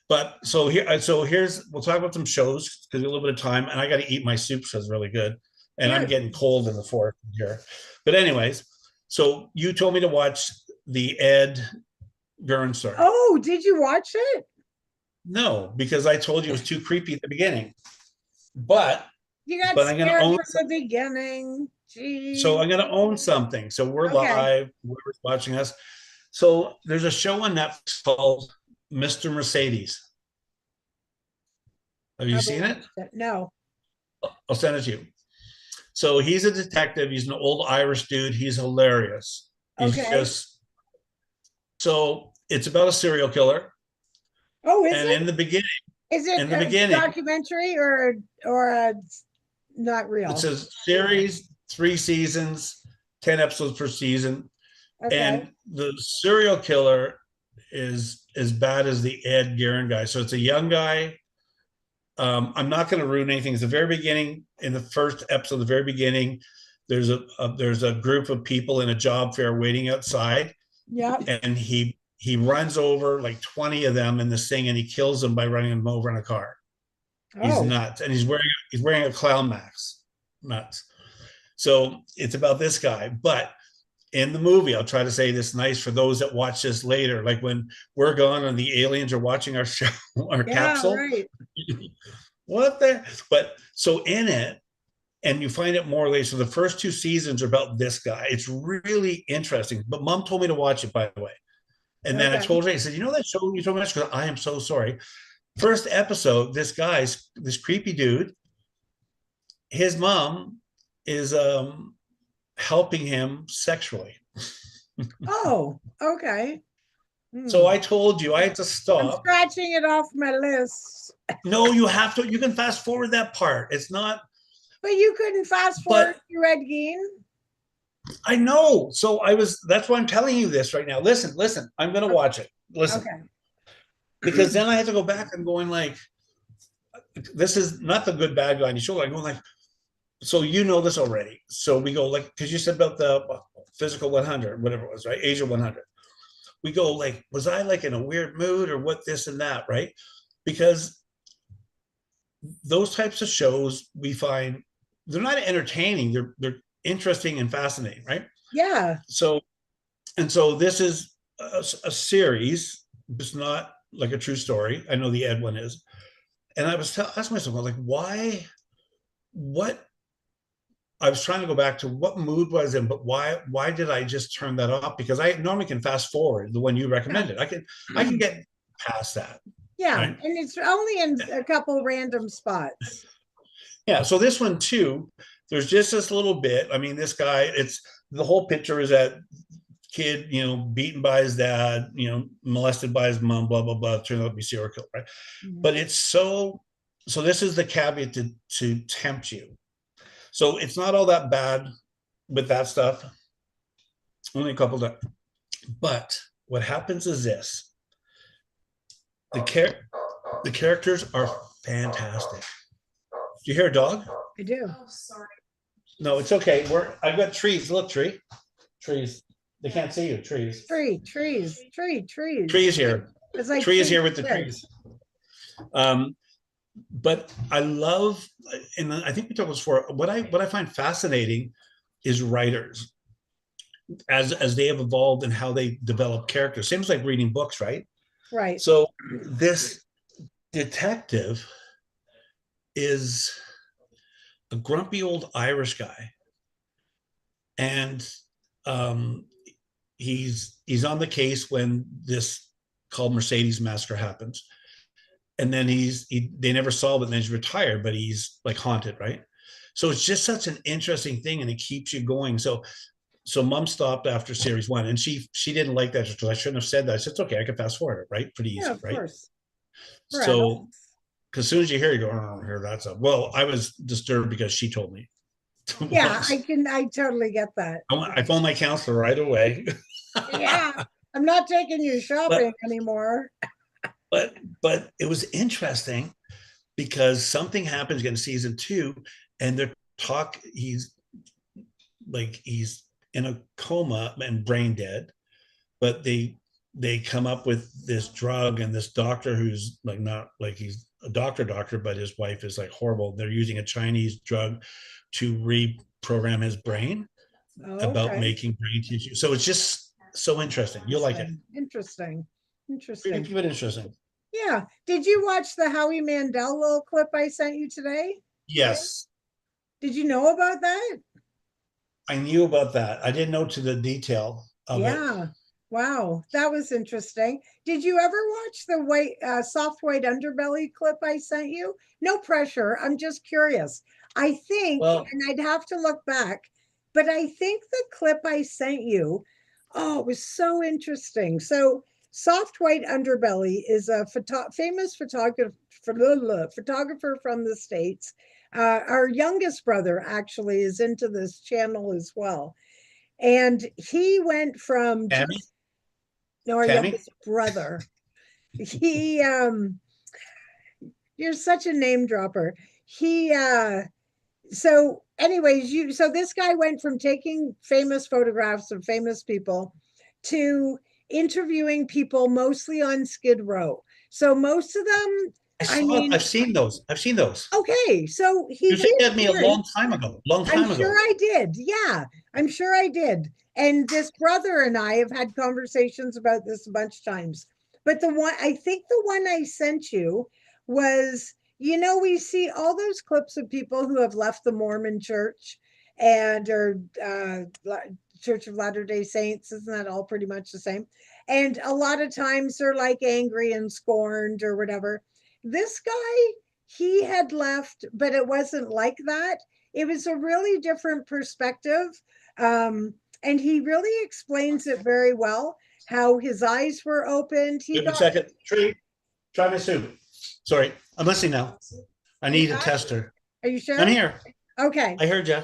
But here's we'll talk about some shows because we have a little bit of time, and I got to eat my soup, so it's really good, and I'm
Good.
getting cold in the forest here. But anyways, so you told me to watch the Ed Gurn story.
Oh, did you watch it?
No, because I told you it was too creepy at the beginning. But
You got
but I'm gonna
scared
own
from the beginning.
so
Jeez.
I'm gonna own something. So we're
Okay.
live, whoever's watching us. So there's a show on Netflix called Mr. Mercedes. Have you
Never
seen it?
watched it. No.
I'll send it to you. So he's a detective. He's an old Irish dude. He's hilarious. He's
Okay.
just so it's about a serial killer.
Oh, is
And
it? Is it
in the
a
beginning,
documentary or not
it's
real?
a series, 3 seasons, 10 episodes per season.
Okay.
And the serial killer is as bad as the Ed Gearin guy. So it's a young guy. I'm not going to ruin anything. It's the very beginning. In the first episode, the very beginning, there's a group of people in a job fair waiting outside,
Yep.
and he runs over like 20 of them in this thing, and he kills them by running them over in a car. He's
Oh.
nuts, and he's wearing a clown mask. Nuts. So it's about this guy, but in the movie, I'll try to say this nice for those that watch this later. Like when we're gone and the aliens are watching our show, our
Yeah,
capsule.
right.
What the? But so in it, and you find it more later. So the first 2 seasons are about this guy. It's really interesting. But mom told me to watch it, by the way. And then I
Okay.
told her, I said, you know that show you told me to watch? I am so sorry. First episode, this creepy dude, his mom is helping him sexually.
Oh, okay.
So
Hmm.
I told you I had to
I'm
stop.
scratching it off my list.
No, you have to. You can fast forward that part. It's not.
But you couldn't fast forward
But
to Red Gein?
I know. So I was. That's why I'm telling you this right now. Listen, listen. I'm gonna watch it. Listen,
Okay.
because then I had to go back and going like, this is not the good bad guy on your shoulder. I go like, so you know this already. So we go like, because you said about the physical 100, whatever it was, right? Asia 100. We go like, was I like in a weird mood or what, this and that, right? Because those types of shows we find they're not entertaining, they're interesting and fascinating, right?
Yeah.
So and so this is a series. It's not like a true story. I know the Ed one is, and I was asking myself like, why? What I was trying to go back to what mood was in, but why did I just turn that off? Because I normally can fast forward the one you
Yeah.
recommended. I can get past that,
Yeah.
right?
And it's only in a couple random spots.
Yeah. So this one too, there's just this little bit. I mean, this guy, it's the whole picture is that kid, beaten by his dad, molested by his mom, blah, blah, blah, turned out to be serial killer, right?
Mhm.
But it's so this is the caveat to tempt you. So it's not all that bad with that stuff. Only a couple of, but what happens is this: the char- the characters are fantastic. Do you hear a dog?
I do.
No, it's okay. I've got trees. Look, trees. They can't see you. Trees.
Trees.
Trees here.
It's like
Tree is
trees.
here with the trees. Um, but I love, and I think we talked about this before. What I find fascinating is writers as they have evolved and how they develop characters. Seems like reading books, right?
Right.
So this detective is a grumpy old Irish guy, and um, he's on the case when this called Mercedes massacre happens, and then they never solve it, and then he's retired, but he's like haunted, right? So it's just such an interesting thing, and it keeps you going. So mom stopped after series one, and she didn't like that because I shouldn't have said that. I said it's okay, I can fast forward it, right? Pretty
Yeah,
easy,
of
right?
course. For
So
adults.
as soon as you hear, you go, oh, here that's up. Well, I was disturbed because she told me to
Yeah,
watch.
I totally get that.
I phoned my counselor right away.
Yeah. I'm not taking you shopping
but
anymore.
but but it was interesting because something happens in season two, and they're he's in a coma and brain dead, but they come up with this drug, and this doctor who's like not like he's a doctor, but his wife is like horrible. They're using a Chinese drug to reprogram his brain
Oh,
about
okay.
making brain tissue. So it's just so interesting. You'll like it.
Interesting.
Pretty
Interesting.
good, interesting.
Yeah. Did you watch the Howie Mandel little clip I sent you today?
Yes,
Did you know about that?
I knew about that. I didn't know to the detail of it.
Yeah. Wow, that was interesting. Did you ever watch the soft white underbelly clip I sent you? No pressure. I'm just curious. I think,
Well,
and I'd have to look back, but I think the clip I sent you, oh, it was so interesting. So, soft white underbelly is a famous photographer from the States. Our youngest brother actually is into this channel as well. And he went from
Tammy,
just no, our
Tammy,
youngest brother. He You're such a name dropper. He so anyways, so this guy went from taking famous photographs of famous people to interviewing people mostly on Skid Row. So most of them, I
I've
mean,
seen those. I've seen those.
okay, so he
You said
did
that me a
great.
long time ago. Long
I'm
time
sure
ago.
I did. Yeah, I'm sure I did. And this brother and I have had conversations about this a bunch of times. But I think the one I sent you was, we see all those clips of people who have left the Mormon church and or Church of Latter-day Saints. Isn't that all pretty much the same? And a lot of times they're like angry and scorned or whatever. This guy, he had left, but it wasn't like that. It was a really different perspective. And he really explains it very well, how his eyes were opened. He
Give me a
got,
second. Tree, try my soup. Sorry, I'm listening now. I
you
need a
got,
tester.
are you
I'm
sure?
here.
Okay.
I heard you.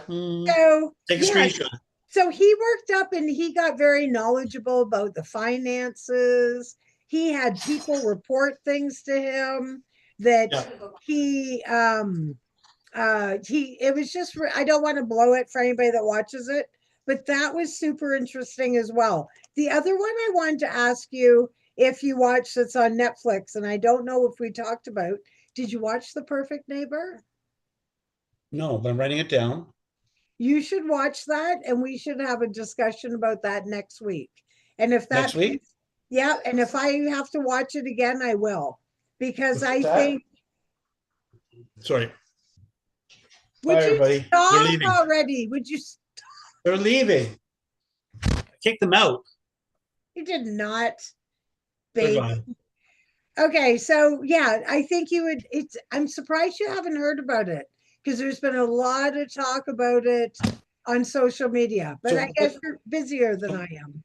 So,
Take a
yeah,
screenshot.
so he worked up and he got very knowledgeable about the finances. He had people report things to him. that
Yeah.
he it was just I don't want to blow it for anybody that watches it, but that was super interesting as well. The other one I wanted to ask you if you watched, that's on Netflix, and I don't know if we talked about, did you watch The Perfect Neighbor?
No, but I'm writing it down.
You should watch that, and we should have a discussion about that next week. And if that
Next week?
fits, yeah, and if I have to watch it again, I will, because
What's
I
that?
think,
Sorry.
would
Bye,
you
everybody. They're
stop
leaving.
already? Would you?
They're leaving. Kick them out.
You did not,
They're
baby.
gone.
Okay, so yeah, I think you would. It's. I'm surprised you haven't heard about it because there's been a lot of talk about it on social media. But
So
I
what?
guess you're busier than
So,
I am.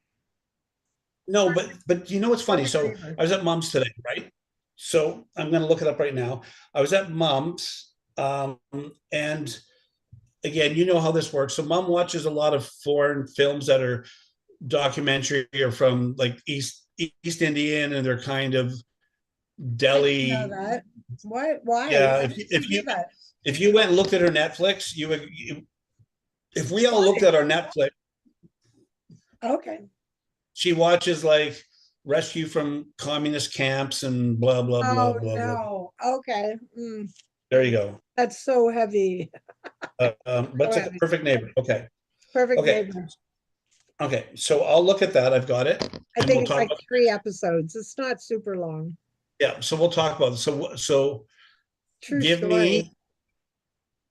no, but you know what's funny?
Perfect
So
neighbor.
I was at mom's today, right? So I'm going to look it up right now. I was at mom's, and again, you know how this works. So mom watches a lot of foreign films that are documentary or from like East Indian, and they're kind of
I didn't know
deli.
that. What? Why?
Yeah,
Why does she do that?
if you went and looked at her Netflix, if we all looked
Why?
at our Netflix,
Okay.
she watches like rescue from communist camps and blah blah blah
Oh
blah blah.
no. Okay.
There you go.
That's so heavy.
But
So
it's like a
heavy.
perfect neighbor. Okay,
Perfect
okay,
neighbor.
okay. So I'll look at that. I've got it,
I
and
think
we'll
it's
talk
like
about.
3 episodes. It's not super long.
Yeah, so we'll talk about it. So
True
give
story.
me.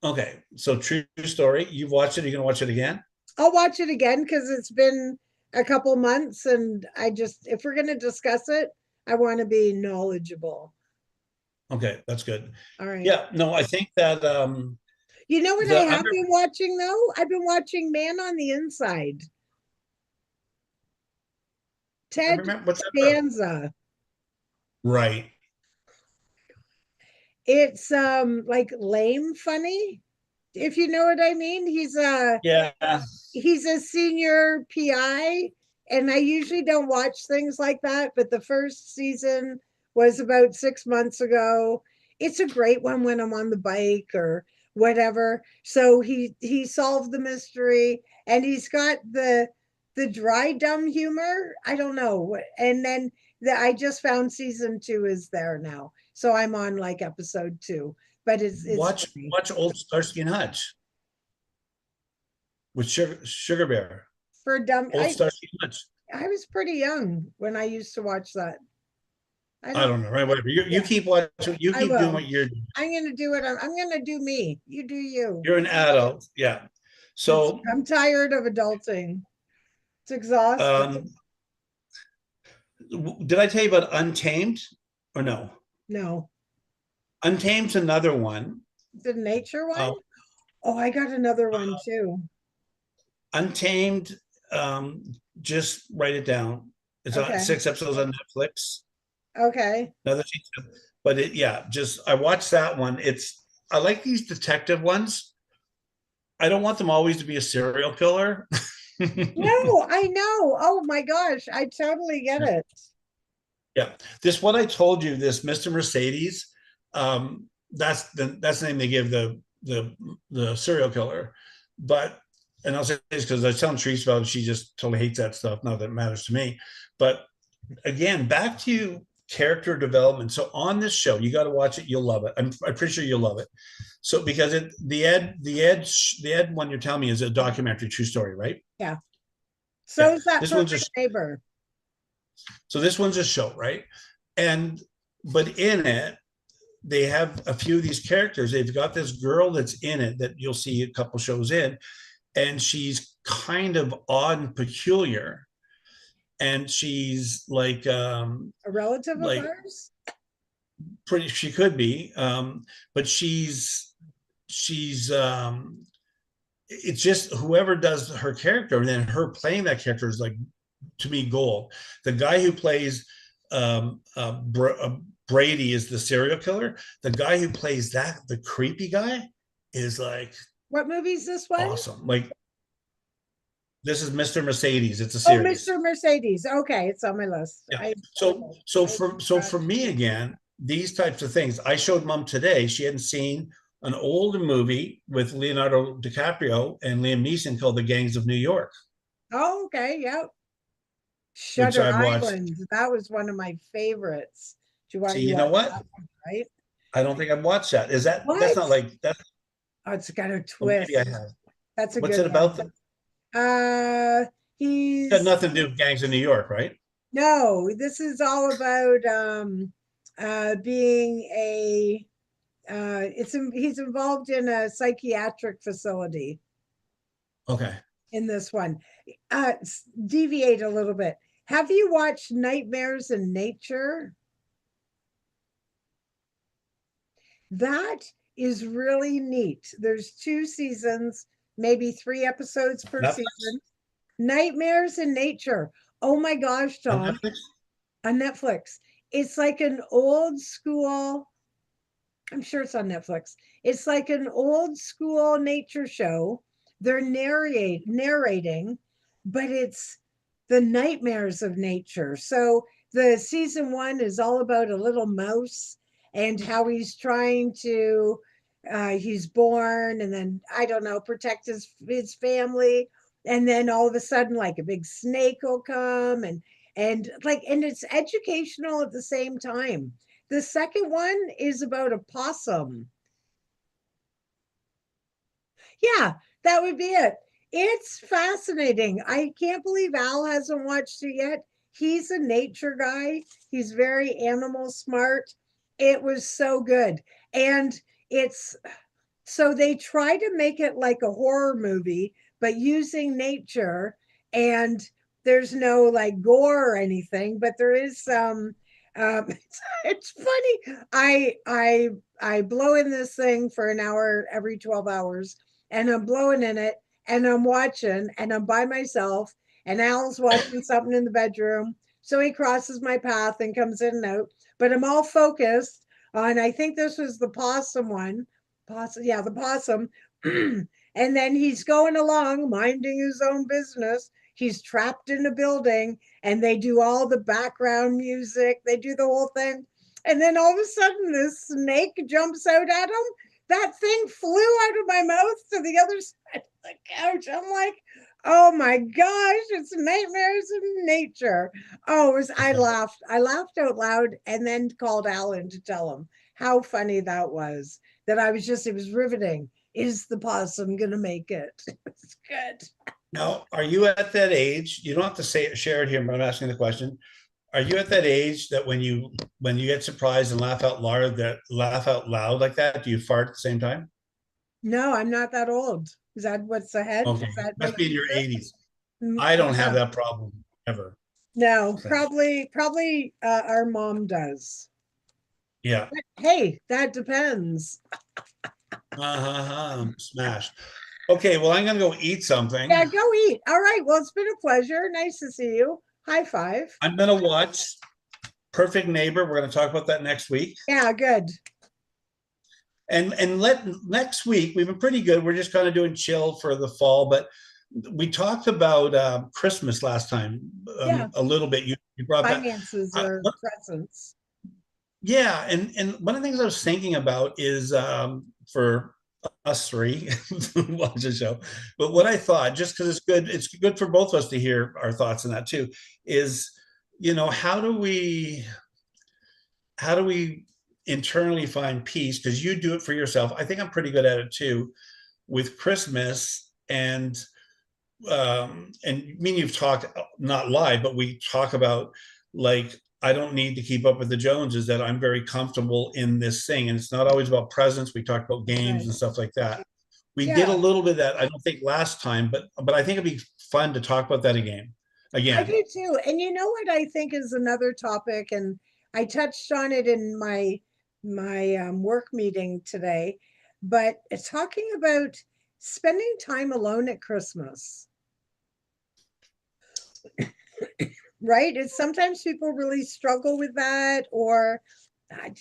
Okay, so true story. You've watched it. You're gonna watch it again.
I'll watch it again because it's been a couple months, and I just, if we're going to discuss it, I want to be knowledgeable.
Okay, that's good.
All right.
Yeah, no, I think that
You know what I
the
have
under.
been watching though? I've been watching Man on the Inside. Ted
Remember what's that about?
Danza.
Right.
It's like lame funny, if you know what I mean.
Yeah.
He's a senior PI, and I usually don't watch things like that, but the first season was about 6 months ago. It's a great one when I'm on the bike or whatever. So he solved the mystery, and he's got the dry dumb humor. I don't know. And then I just found season 2 is there now. So I'm on like episode 2, but it's funny.
Watch old Starsky and Hutch with Sugar Bear.
For dumb
Old Starsky and Hutch.
I was pretty young when I used to watch that. I
I
don't,
don't know, right? Whatever. You
yeah,
keep watching. You
I
keep doing
will.
what you're doing.
I'm gonna do it. I'm gonna do me. You do you.
You're an adult. Yeah. So
I'm tired of adulting. It's exhausting.
um did I tell you about Untamed or no?
No.
Untamed's another one.
The nature one?
Uh,
Oh, I got another one too.
Untamed, just write it down. It's on
Okay.
6 episodes on Netflix.
Okay.
Another season. But yeah, just I watched that one. I like these detective ones. I don't want them always to be a serial killer.
No, I know. Oh my gosh. I totally get it.
Yeah. This what I told you, this Mr. Mercedes, that's the name they give the serial killer. But and I'll say this because I was telling Teresa about it, she just totally hates that stuff. Not that it matters to me. But again, back to character development. So on this show, you got to watch it. You'll love it. I'm pretty sure you'll love it. So because the Ed one you're telling me is a documentary, true story, right?
Yeah. So
Yeah.
is that
This one's
perfect
just
neighbor.
so this one's a show, right? And but in it, they have a few of these characters. They've got this girl that's in it that you'll see a couple shows in, and she's kind of odd and peculiar. And she's
A relative of
like
ours?
pretty she could be but she's it's just whoever does her character and then her playing that character is like to me gold. The guy who plays Brady is the serial killer. The guy who plays the creepy guy is like
What movie is this one?
awesome. Like this is Mr. Mercedes. It's a
Oh,
series.
Mr. Mercedes. Okay, it's on my list.
Yeah.
I
So for me again, these types of things. I showed mom today, she hadn't seen an old movie with Leonardo DiCaprio and Liam Neeson called The Gangs of New York,
Oh, okay, yep.
which
Shutter
I've watched.
Island. That was one of my favorites. Do you want
See,
you
you know
watch
what?
that one, right?
I don't think I've watched that. Is that's
What?
not like that?
Oh, it's got a
Well, maybe I
twist.
have.
That's a
What's
good
it
one.
about? That got
He's
nothing to do with Gangs of New York, right?
no, this is all about being a he's involved in a psychiatric facility
Okay.
in this one. Deviate a little bit. Have you watched Nightmares in Nature? That is really neat. There's two seasons, maybe three episodes per
Netflix?
season. Nightmares in Nature. Oh my gosh,
On
Tom,
Netflix?
on Netflix. It's like an old school, I'm sure it's on Netflix. It's like an old school nature show. They're narrating, but it's the nightmares of nature. So the season one is all about a little mouse and how he's trying to he's born and then I don't know, protect his family. And then all of a sudden, like a big snake will come and it's educational at the same time. The second one is about a possum. Yeah, that would be it. It's fascinating. I can't believe Al hasn't watched it yet. He's a nature guy. He's very animal smart. It was so good. And it's so they try to make it like a horror movie, but using nature, and there's no like gore or anything, but there is some it's funny. I blow in this thing for an hour every 12 hours and I'm blowing in it and I'm watching and I'm by myself and Al's watching something in the bedroom. So he crosses my path and comes in and out, but I'm all focused on, I think this was the possum one. Possum, yeah, the possum. And then he's going along, minding his own business. He's trapped in a building and they do all the background music, they do the whole thing. And then all of a sudden, this snake jumps out at him. That thing flew out of my mouth to the other side of the couch. I'm like, oh my gosh, it's nightmares in nature. Oh, I laughed. I laughed out loud and then called Alan to tell him how funny that was. That I was just, it was riveting. Is the possum going to make it? It's good.
Now, are you at that age? You don't have to say it, share it here, but I'm asking the question. Are you at that age that when you get surprised and laugh out loud like that, do you fart at the same time?
No, I'm not that old. Is that what's ahead?
Okay,
Does that
must
make
be in
you
your
feel?
80s. I don't have
Yeah.
that problem ever.
No,
So,
probably our mom does.
yeah.
But hey, that depends.
Smash. Okay, well, I'm gonna go eat something.
Yeah, go eat. All right. Well, it's been a pleasure. Nice to see you. High five.
I'm gonna watch Perfect Neighbor. We're gonna talk about that next week.
Yeah, good.
And let next week, we've been pretty good. We're just kind of doing chill for the fall, but we talked about Christmas last time
Yeah,
a little bit. You brought that.
finances or presents.
Yeah, and one of the things I was thinking about is for us three watch the show. But what I thought, just because it's good for both of us to hear our thoughts on that too, is how do we internally find peace? Because you do it for yourself. I think I'm pretty good at it too with Christmas and me and you've talked not live, but we talk about like I don't need to keep up with the Joneses, that I'm very comfortable in this thing. And it's not always about presents. We talked about games
Right.
and stuff like that. We did a
Yeah,
little bit of that, I don't think last time, but I think it'd be fun to talk about that again.
I
Again.
do too. And you know what I think is another topic, and I touched on it in my work meeting today, but it's talking about spending time alone at Christmas, right? It's sometimes people really struggle with that, or like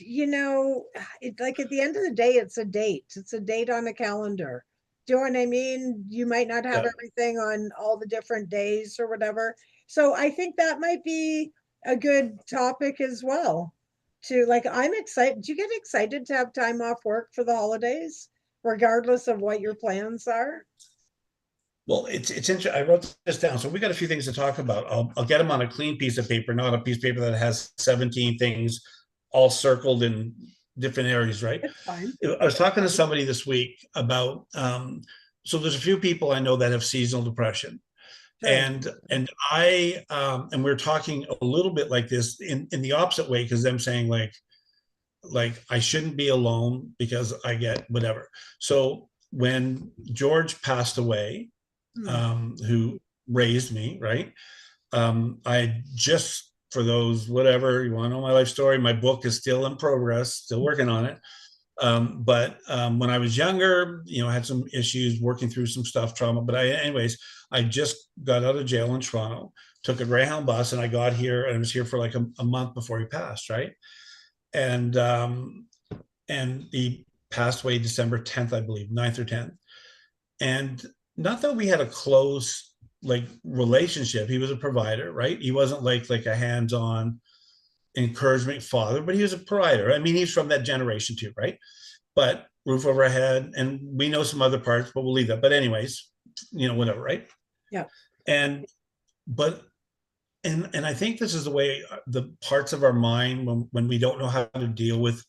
at the end of the day, it's a date. It's a date on a calendar. Do you know what I mean? You might not have
Yeah.
everything on all the different days or whatever. So I think that might be a good topic as well to, like, I'm excited. Do you get excited to have time off work for the holidays, regardless of what your plans are?
Well, it's interesting. I wrote this down, so we got a few things to talk about. I'll get them on a clean piece of paper, not a piece of paper that has 17 things all circled in different areas, right?
It's fine.
I was talking to somebody this week about so there's a few people I know that have seasonal depression,
Sure.
and I and we're talking a little bit like this in the opposite way, because them saying like I shouldn't be alone because I get whatever. So when George passed away,
Hmm.
who raised me, right? I just, for those, whatever, you want to know my life story, my book is still in progress, still working on it. But when I was younger, I had some issues working through some stuff, trauma. But anyways, I just got out of jail in Toronto, took a Greyhound bus, and I got here, and I was here for like a month before he passed, right? And he passed away December 10th, I believe, 9th or 10th. And not that we had a close like relationship. He was a provider, right? He wasn't like a hands-on encouragement father, but he was a provider. I mean, he's from that generation too, right? But roof over our head, and we know some other parts, but we'll leave that. But anyways, whatever, right?
Yeah.
And but and I think this is the way the parts of our mind when we don't know how to deal with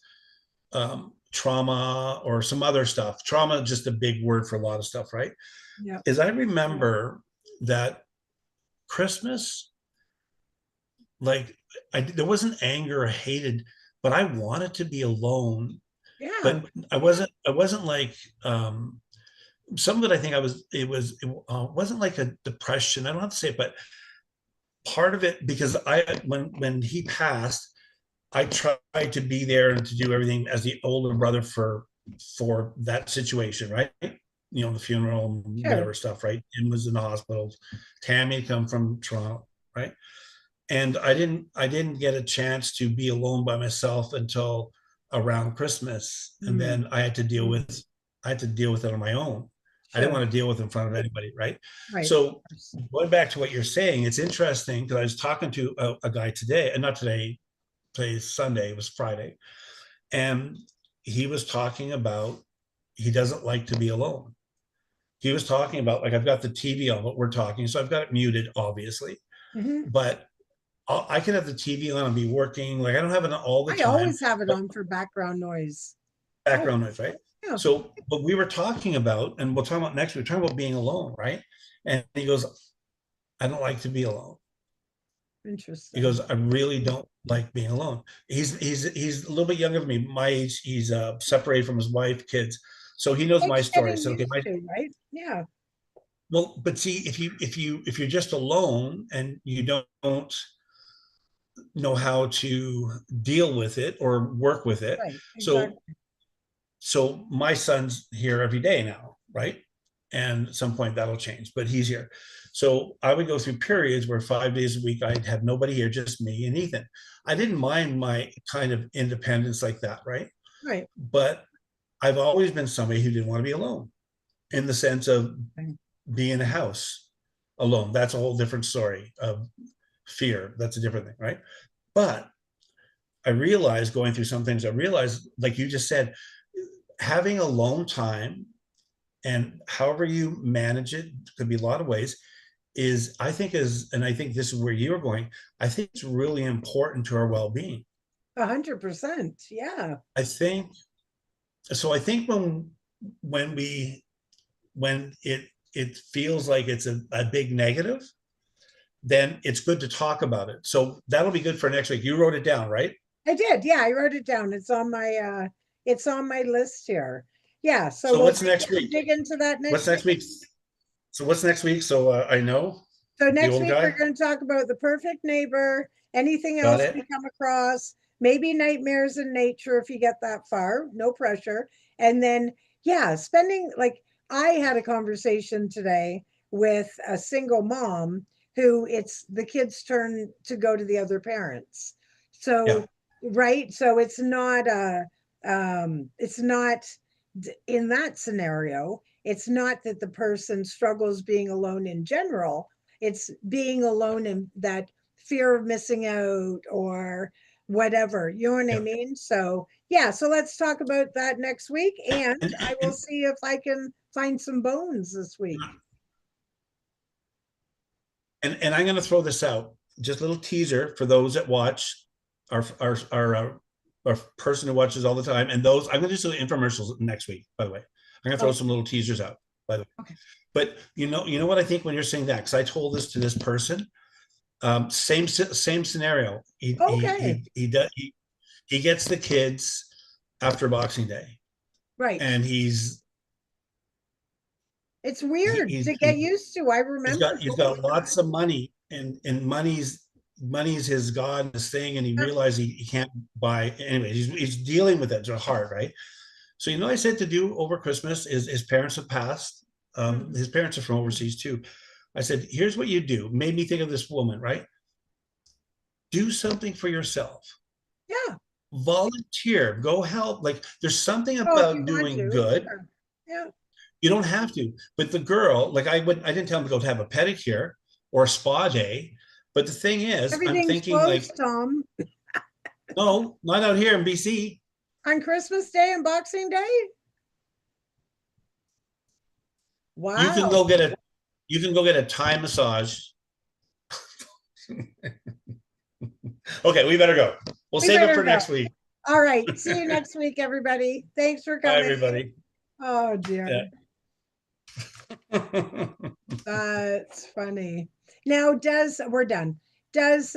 trauma or some other stuff. Trauma is just a big word for a lot of stuff, right?
Yeah.
Is I remember that Christmas, like there wasn't anger or hated, but I wanted to be alone.
Yeah.
But I wasn't like some of it. I think it wasn't like a depression. I don't have to say it, but part of it, because when he passed, I tried to be there and to do everything as the older brother for that situation, right? The funeral and
Sure.
whatever stuff, right? Jim was in the hospital. Tammy had come from Toronto, right? And I didn't get a chance to be alone by myself until around Christmas. And
Mm.
then I had to deal with it on my own. I didn't
Sure.
want to deal with it in front of anybody, right?
Right.
So going back to what you're saying, it's interesting because I was talking to a guy today, and not today, today's Sunday, it was Friday. And he was talking about he doesn't like to be alone. He was talking about, like, I've got the TV on, but we're talking, so I've got it muted, obviously.
Hmm.
But I can have the TV on and be working. Like, I don't have it on all the
I
time,
always have it
but
on for background noise. Oh,
background noise, right?
yeah.
So, but we were talking about, and we'll talk about next week, we're talking about being alone, right? And he goes, I don't like to be alone. He
Interesting.
goes, I really don't like being alone. He's a little bit younger than me, my age. He's separated from his wife, kids, so he knows my
Takes
story.
getting
So okay,
used to, right? Yeah.
well, but see, if you're just alone and you don't know how to deal with it or work with it,
Right.
so
Exactly.
so my son's here every day now, right? And at some point that'll change, but he's here. So I would go through periods where 5 days a week I'd have nobody here, just me and Ethan. I didn't mind my kind of independence like that, right?
Right.
But I've always been somebody who didn't want to be alone, in the sense of
Right.
being in a house alone. That's a whole different story of fear. That's a different thing, right? But I realized, going through some things, I realized, like you just said, having alone time, and however you manage it, could be a lot of ways, is, I think, and I think this is where you're going, I think it's really important to our well-being.
100%. Yeah.
I think so. I think when we when it feels like it's a big negative, then it's good to talk about it. So that'll be good for next week. You wrote it down, right?
I did. Yeah, I wrote it down. It's on my list here. Yeah, so
So
we'll
what's next week?
dig into that
What's
next week.
next week? So what's next week? So I know
So
the
next
old
week we're
guy.
going to talk about the perfect neighbor, anything
Got
else we
it.
come across, maybe nightmares in nature if you get that far, no pressure. And then yeah, spending, like, I had a conversation today with a single mom who it's the kid's turn to go to the other parents.
Yeah.
So right, so it's not in that scenario, it's not that the person struggles being alone in general, it's being alone in that fear of missing out, or whatever, you know what I
Yeah.
mean? So yeah, so let's talk about that next week, and
And,
I will see if I can find some bones this week.
and I'm going to throw this out, just a little teaser for those that watch our person who watches all the time, and those I'm going to do infomercials next week. By the way, I'm going to throw
Okay.
some little teasers out. By the way,
Okay.
but you know what I think when you're saying that, because I told this to this person, same scenario.
Okay.
He gets the kids after Boxing Day,
Right.
and
It's
he,
weird
he,
to get
he
used to. I remember
he's
going.
got lots of money, and money's his god, his thing, and he
Yeah.
realized he can't buy anyway. He's dealing with it. It's hard, right? So I said to do over Christmas is his parents have passed.
Mhm.
His parents are from overseas too. I said, here's what you do. Made me think of this woman, right? Do something for yourself.
Yeah.
Volunteer. Go help. Like there's something
Oh, if you
about
want
doing
to,
good.
sure. Yeah.
You don't have to. But the girl, like I didn't tell him to go to have a pedicure or a spa day. But the thing is, I'm
Everything's
thinking like,
closed, Tom.
no, not out here in BC.
On Christmas Day and Boxing Day?
You can
Wow.
go get a you can go get a Thai massage. Okay, we better go. We'll
We
save it
better
for
go.
next week.
All right. See you next week, everybody. Thanks for
Bye,
coming.
everybody.
Oh,
Yeah.
dear. That's funny. Now, we're done. Does